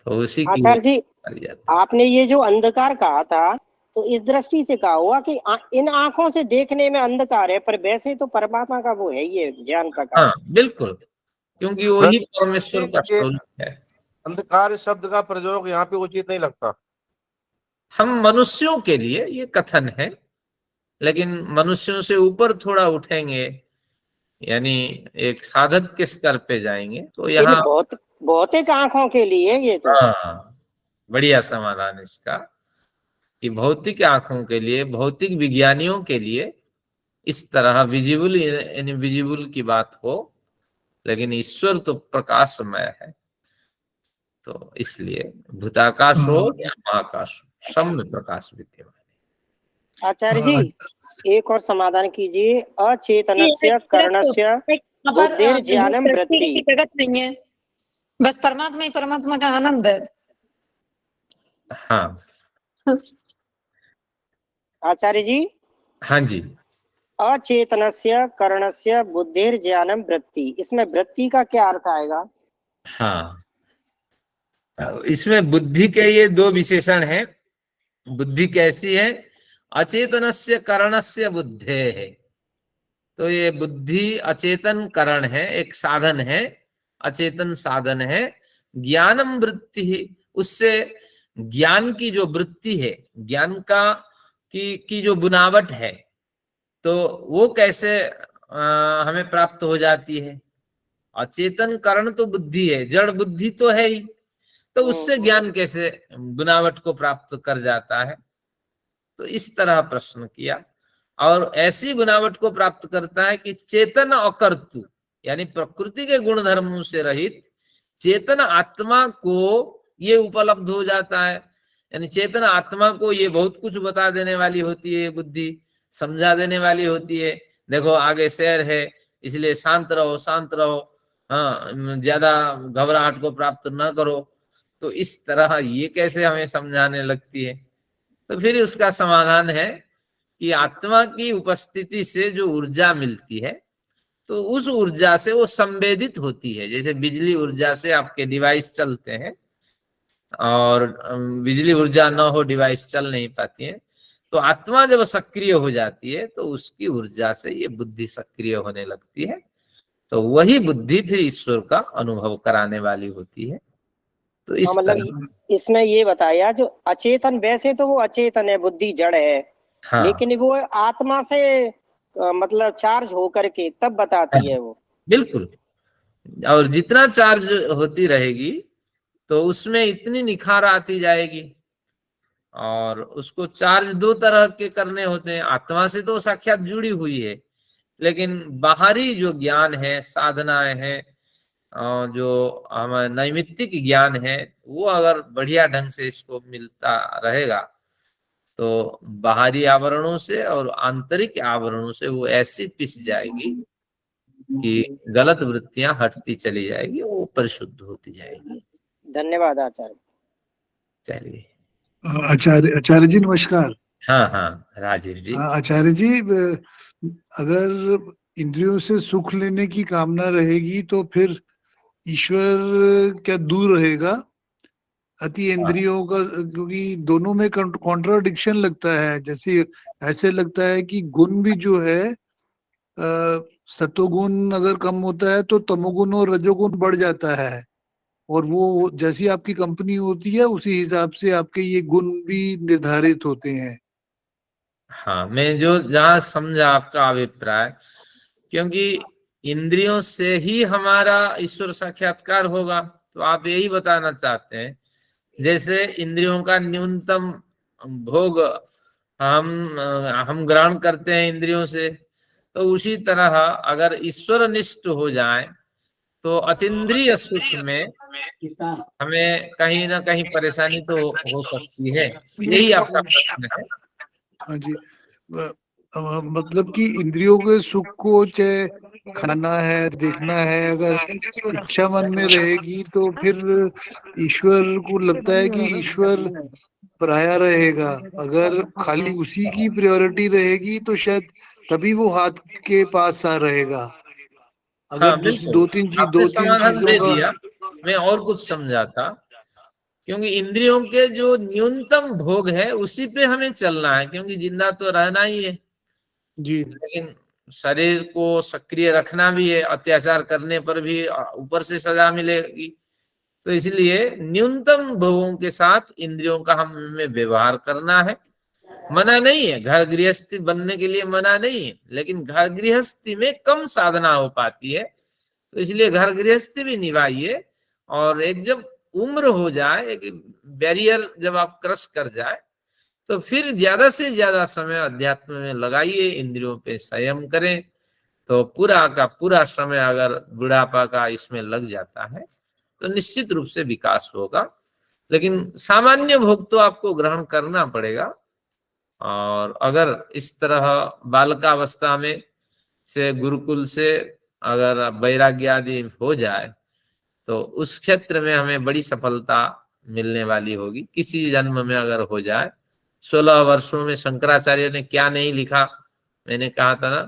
तो उसी की
आचार्य जी,
करी जाती है।
आपने ये जो अंधकार कहा था, तो इस दृष्टि से कहा हुआ कि इन आंखों से देखने में अंधकार है, पर वैसे तो परमात्मा का वो है ये ज्ञान प्रकाश।
हाँ बिल्कुल, क्योंकि वही परमेश्वर का
ये
स्वरूप है।
अंधकार शब्द का प्रयोग यहाँ पे उचित नहीं लगता।
हम मनुष्यों के लिए ये कथन है, लेकिन मनुष्यों से ऊपर थोड़ा उठेंगे, यानी एक साधक के स्तर पे जाएंगे, तो
ये भी
यहाँ
भौतिक आंखों के लिए ये तो।
हाँ, बढ़िया समाधान इसका कि भौतिक आंखों के लिए, भौतिक विज्ञानियों के लिए इस तरह विजिबल इनविजिबल की बात हो, लेकिन ईश्वर तो प्रकाशमय है। तो इसलिए भूताकाश हो या महाकाश हो, सब में प्रकाश विद्यमान है।
आचार्य जी, एक और समाधान कीजिए। अचेतनस्य करणस्य बुद्धिर ज्ञानम वृत्ति।
जगत नहीं है, बस परमात्मा ही परमात्मा का आनंद है।
हाँ
आचार्य जी,
हाँ जी,
अचेतनस्य करणस्य बुद्धिर ज्ञानम वृत्ति, इसमें वृत्ति का क्या अर्थ आएगा?
हाँ, इसमें बुद्धि के ये दो विशेषण हैं। बुद्धि कैसी है? अचेतनस्य करणस्य बुद्धे है। तो ये बुद्धि अचेतन करण है, एक साधन है, अचेतन साधन है। ज्ञानम वृत्ति, उससे ज्ञान की जो वृत्ति है, ज्ञान का की जो बुनावट है, तो वो कैसे हमें प्राप्त हो जाती है? अचेतन करण तो बुद्धि है, जड़ बुद्धि तो है ही, तो उससे ज्ञान कैसे बुनावट को प्राप्त कर जाता है? तो इस तरह प्रश्न किया। और ऐसी बुनावट को प्राप्त करता है कि चेतन अकर्तु, यानी प्रकृति के गुण धर्मों से रहित चेतन आत्मा को ये उपलब्ध हो जाता है। यानी चेतन आत्मा को ये बहुत कुछ बता देने वाली होती है, बुद्धि समझा देने वाली होती है। देखो आगे शेर है, इसलिए शांत रहो, शांत रहो, हाँ, ज्यादा घबराहट को प्राप्त न करो। तो इस तरह ये कैसे हमें समझाने लगती है? तो फिर उसका समाधान है कि आत्मा की उपस्थिति से जो ऊर्जा मिलती है, तो उस ऊर्जा से वो संवेदित होती है। जैसे बिजली ऊर्जा से आपके डिवाइस चलते हैं, और बिजली ऊर्जा न हो डिवाइस चल नहीं पाती है। तो आत्मा जब सक्रिय हो जाती है तो उसकी ऊर्जा से ये बुद्धि सक्रिय होने लगती है, तो वही बुद्धि फिर ईश्वर का अनुभव कराने वाली होती है। तो इस
हाँ,
तरह
मतलब इसमें ये बताया जो अचेतन, वैसे तो वो अचेतन है, बुद्धि जड़ है,
हाँ
लेकिन वो आत्मा से मतलब चार्ज होकर के तब बताती है वो।
बिल्कुल। और जितना चार्ज होती रहेगी तो उसमें इतनी निखार आती जाएगी। और उसको चार्ज दो तरह के करने होते हैं, आत्मा से तो साक्षात जुड़ी हुई है, लेकिन बाहरी जो ज्ञान है, साधनाएं हैं, जो हमारा नैमित्तिक ज्ञान है, वो अगर बढ़िया ढंग से इसको मिलता रहेगा तो बाहरी आवरणों से और आंतरिक आवरणों से वो ऐसी पिस जाएगी कि गलत वृत्तियां हटती चली जाएगी, वो परिशुद्ध होती जाएगी।
धन्यवाद आचार्य।
चलिए।
आचार्य जी नमस्कार।
हाँ हाँ राजीव जी।
आचार्य जी, अगर इंद्रियों से सुख लेने की कामना रहेगी तो फिर ईश्वर क्या दूर रहेगा अति इंद्रियों का? क्योंकि दोनों में कॉन्ट्राडिक्शन लगता है। जैसे ऐसे लगता है कि गुण भी जो है, सतोगुण अगर कम होता है तो तमोगुण और रजोगुण बढ़ जाता है, और वो जैसी आपकी कंपनी होती है उसी हिसाब से आपके ये गुण भी निर्धारित होते हैं।
हाँ, मैं जो जहाँ समझा आपका अभिप्राय, क्योंकि इंद्रियों से ही हमारा ईश्वर साक्षात्कार होगा, तो आप यही बताना चाहते हैं जैसे इंद्रियों का न्यूनतम भोग हम ग्रहण करते हैं इंद्रियों से, तो उसी तरह अगर ईश्वर निष्ठ हो जाए तो अतीन्द्रिय सुख में हमें कहीं ना कहीं परेशानी तो हो सकती है। यही आपका प्रश्न है।
हाँ जी, मतलब कि इंद्रियों के सुख को चाहे खाना है, देखना है, अगर इच्छा मन में रहेगी तो फिर ईश्वर को लगता है कि ईश्वर पराया रहेगा। अगर खाली उसी की प्रायोरिटी रहेगी तो शायद तभी वो हाथ के पास सा रहेगा। अगर
हाँ बिल्कुल,
दो तीन
आपने समाधान
चीजों
दे
का।
दिया। मैं और कुछ समझा था, क्योंकि इंद्रियों के जो न्यूनतम भोग है उसी पे हमें चलना है, क्योंकि जिंदा तो रहना ही है
जी,
लेकिन शरीर को सक्रिय रखना भी है। अत्याचार करने पर भी ऊपर से सजा मिलेगी, तो इसलिए न्यूनतम भोगों के साथ इंद्रियों का हमें व्यवहार करना है। मना नहीं है, घर गृहस्थी बनने के लिए मना नहीं है, लेकिन घर गृहस्थी में कम साधना हो पाती है, तो इसलिए घर गृहस्थी भी निभाइए। और एक जब उम्र हो जाए, एक बैरियर जब आप क्रॉस कर जाए, तो फिर ज्यादा से ज्यादा समय अध्यात्म में लगाइए, इंद्रियों पे संयम करें, तो पूरा का पूरा समय अगर बुढ़ापा का इसमें लग जाता है तो निश्चित रूप से विकास होगा। लेकिन सामान्य भोग तो आपको ग्रहण करना पड़ेगा। और अगर इस तरह बालकावस्था में से गुरुकुल से अगर वैराग्य आदि हो जाए तो उस क्षेत्र में हमें बड़ी सफलता मिलने वाली होगी। किसी जन्म में अगर हो जाए, 16 वर्षों में शंकराचार्य ने क्या नहीं लिखा, मैंने कहा था ना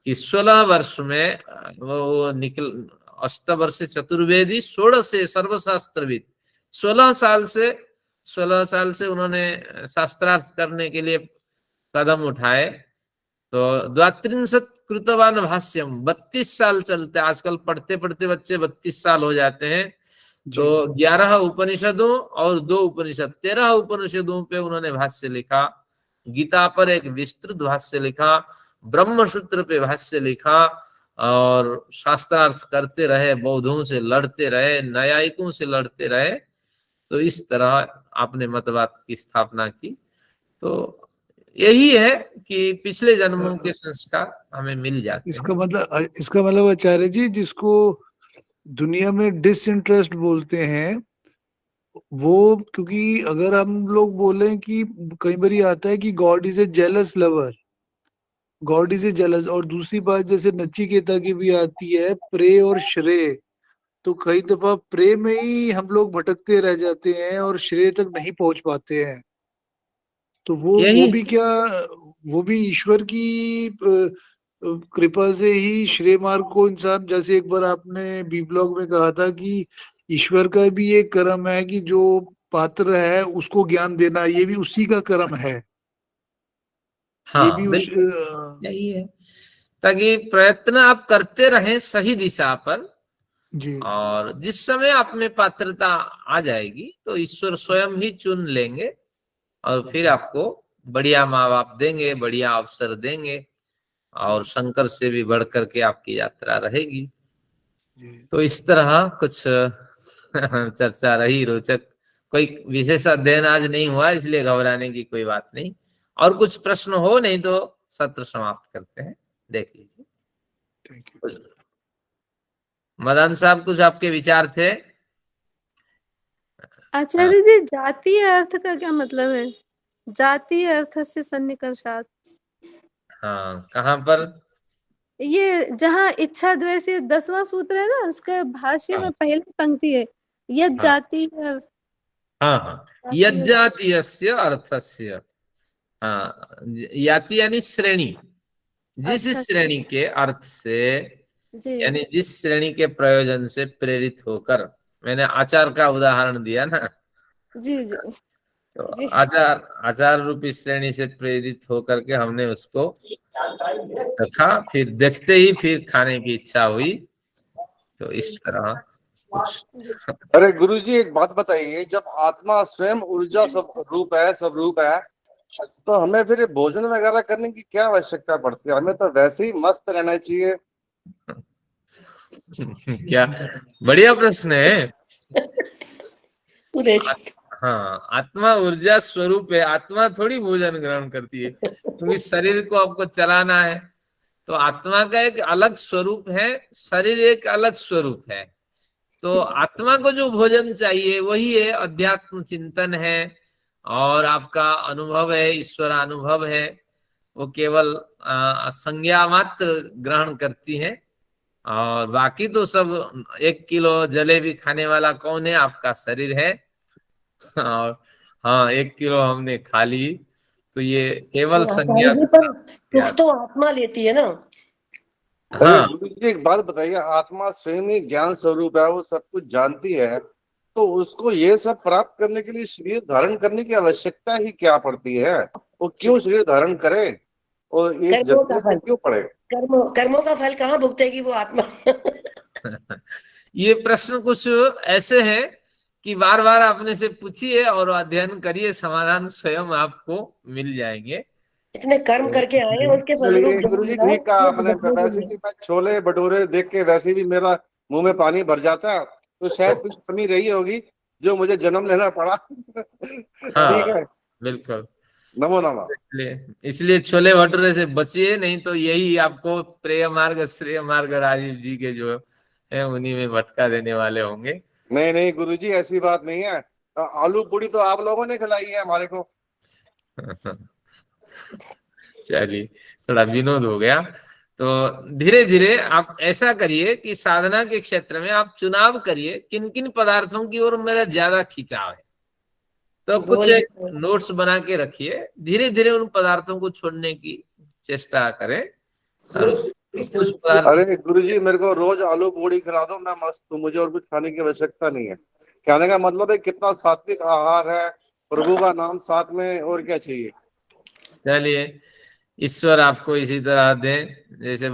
कि 16 वर्ष में वो निकल, अष्टवर्ष चतुर्वेदी 16 से सर्वशास्त्रविद, 16 साल से उन्होंने शास्त्रार्थ करने के लिए कदम उठाए। तो द्वात्रिंशत् कृतवान भाष्यम, 32 साल चलते, आजकल पढ़ते पढ़ते बच्चे 32 साल हो जाते हैं। तो 11 उपनिषदों और 2 उपनिषद, 13 उपनिषदों पे उन्होंने भाष्य लिखा। गीता पर एक विस्तृत भाष्य लिखा, ब्रह्मसूत्र पे भाष्य लिखा, और शास्त्रार्थ करते रहे, बौद्धों से लड़ते रहे, न्यायिकों से लड़ते रहे। तो इस तरह आपने मतवाद की स्थापना की। तो यही है कि पिछले जन्मों के संस्कार हमें मिल जाते हैं।
इसका मतलब आचार्य जी, जिसको दुनिया में डिसइंटरेस्ट बोलते हैं वो, क्योंकि अगर हम लोग बोलें कि कई बार आता है कि God is a jealous lover, God is a jealous, और दूसरी बात जैसे नचिकेता की भी आती है प्रे और श्रेय, तो कई दफा प्रे में ही हम लोग भटकते रह जाते हैं और श्रेय तक नहीं पहुंच पाते हैं। तो वो भी क्या, वो भी ईश्वर की कृपा से ही श्रेय मार्ग को इंसान, जैसे एक बार आपने बी ब्लॉग में कहा था कि ईश्वर का भी एक कर्म है कि जो पात्र है उसको ज्ञान देना, ये भी उसी का कर्म है।
हाँ,
ये भी
बिल्कुल यही है, ताकि प्रयत्न आप करते रहें सही दिशा पर,
जी
और जिस समय आप में पात्रता आ जाएगी तो ईश्वर स्वयं ही चुन लेंगे और फिर आपको बढ़िया माँ बाप देंगे, बढ़िया अवसर देंगे, और शंकर से भी बढ़ करके आपकी यात्रा रहेगी।
जी
तो इस तरह कुछ चर्चा रही रोचक। कोई विशेष अध्ययन आज नहीं हुआ, इसलिए घबराने की कोई बात नहीं। और कुछ प्रश्न हो, नहीं तो सत्र समाप्त करते हैं, देख लीजिए।
Thank you.
मदन साहब, कुछ आपके विचार थे?
आचार्य जी, जातीय अर्थ का क्या मतलब है? जातीय अर्थ से सन्निकर्षात्।
हाँ, कहाँ पर?
ये जहाँ इच्छा द्वेष, ये 10वां सूत्र है ना, उसके भाष्य में पहली पंक्ति है, यद
हाँ।
जातीय अर्थ।
हाँ हाँ, यज्जातीयस्य अर्थस्य। हाँ, याति यानी श्रेणी, जिस
अच्छा
श्रेणी के अर्थ से,
जी
यानी जिस श्रेणी के प्रयोजन से प्रेरित होकर, मैंने आचार का उदाहरण दिया ना,
जी जी
तो
जी
आचार रूपी श्रेणी से प्रेरित होकर के हमने उसको रखा, फिर देखते ही फिर खाने की इच्छा हुई, तो इस तरह कुछ।
अरे गुरुजी, एक बात बताइए, जब आत्मा स्वयं ऊर्जा सब रूप है, तो हमें फिर भोजन वगैरह करने की क्या आवश्यकता पड़ती है? हमें तो वैसे ही मस्त रहना चाहिए।
क्या बढ़िया प्रश्न है। हाँ, आत्मा ऊर्जा स्वरूप है, आत्मा थोड़ी भोजन ग्रहण करती है, क्योंकि शरीर को आपको चलाना है। तो आत्मा का एक अलग स्वरूप है, शरीर एक अलग स्वरूप है। तो आत्मा को जो भोजन चाहिए वही है, अध्यात्म चिंतन है, और आपका अनुभव है, ईश्वर अनुभव है। वो केवल संज्ञा मात्र ग्रहण करती है, और बाकी तो सब 1 किलो जलेबी खाने वाला कौन है? आपका शरीर है। और हाँ, 1 किलो हमने खा ली, तो ये केवल संज्ञा।
सुख तो आत्मा लेती है ना।
अरे
हाँ,
गुरुजी, एक बात बताइए, आत्मा स्वयं ही ज्ञान स्वरूप है, वो सब कुछ जानती है, तो उसको ये सब प्राप्त करने के लिए शरीर धारण करने की आवश्यकता ही क्या पड़ती है? वो क्यों शरीर धारण करे और इस
कर्मों का
जगत में
फल,
क्यों पड़े?
कर्मों का फल कहाँ भुगतेगी वो आत्मा?
ये प्रश्न कुछ ऐसे हैं कि बार बार आपने से पूछिए और अध्ययन करिए, समाधान स्वयं आपको मिल जाएंगे।
इतने कर्म करके आए हैं, उसके
चलिए
फलरूप जो
गुरुजी,
मिल रहा है,
ठीक कहा
वो
आपने।
भुगतने के
वैसे
लिए।
भी मैं छोले भटूरे देख के वैसे भी मेरा मुंह में पानी भर जाता है, तो शायद कुछ कमी रही होगी जो मुझे जन्म लेना पड़ा। ठीक
हाँ,
है,
बिल्कुल।
नमो नमः।
इसलिए छोले भटूरे से बचिए, नहीं तो यही आपको प्रेय मार्ग श्रेय मार्ग राजीव जी के जो है उन्हीं में भटका देने वाले होंगे।
नहीं नहीं गुरुजी, ऐसी बात नहीं है। आलू पूड़ी तो आप लोगों ने खिलाई है हमारे को।
चलिए, थोड़ा विनोद हो गया। तो धीरे धीरे आप ऐसा करिए कि साधना के क्षेत्र में आप चुनाव करिए, किन किन पदार्थों की ओर मेरा ज्यादा खिंचाव है, तो कुछ एक नोट्स बना के रखिए। धीरे धीरे उन पदार्थों को छोड़ने की चेष्टा करें। कुछ पदार्थ,
अरे गुरुजी, मेरे को रोज आलू पूड़ी खिला दो, मैं मस्त हूँ, मुझे और कुछ खाने की आवश्यकता नहीं है। कहने का मतलब है कितना सात्विक आहार है, प्रभु का नाम साथ में, और क्या चाहिए?
चलिए, ईश्वर आपको इसी तरह दें जैसे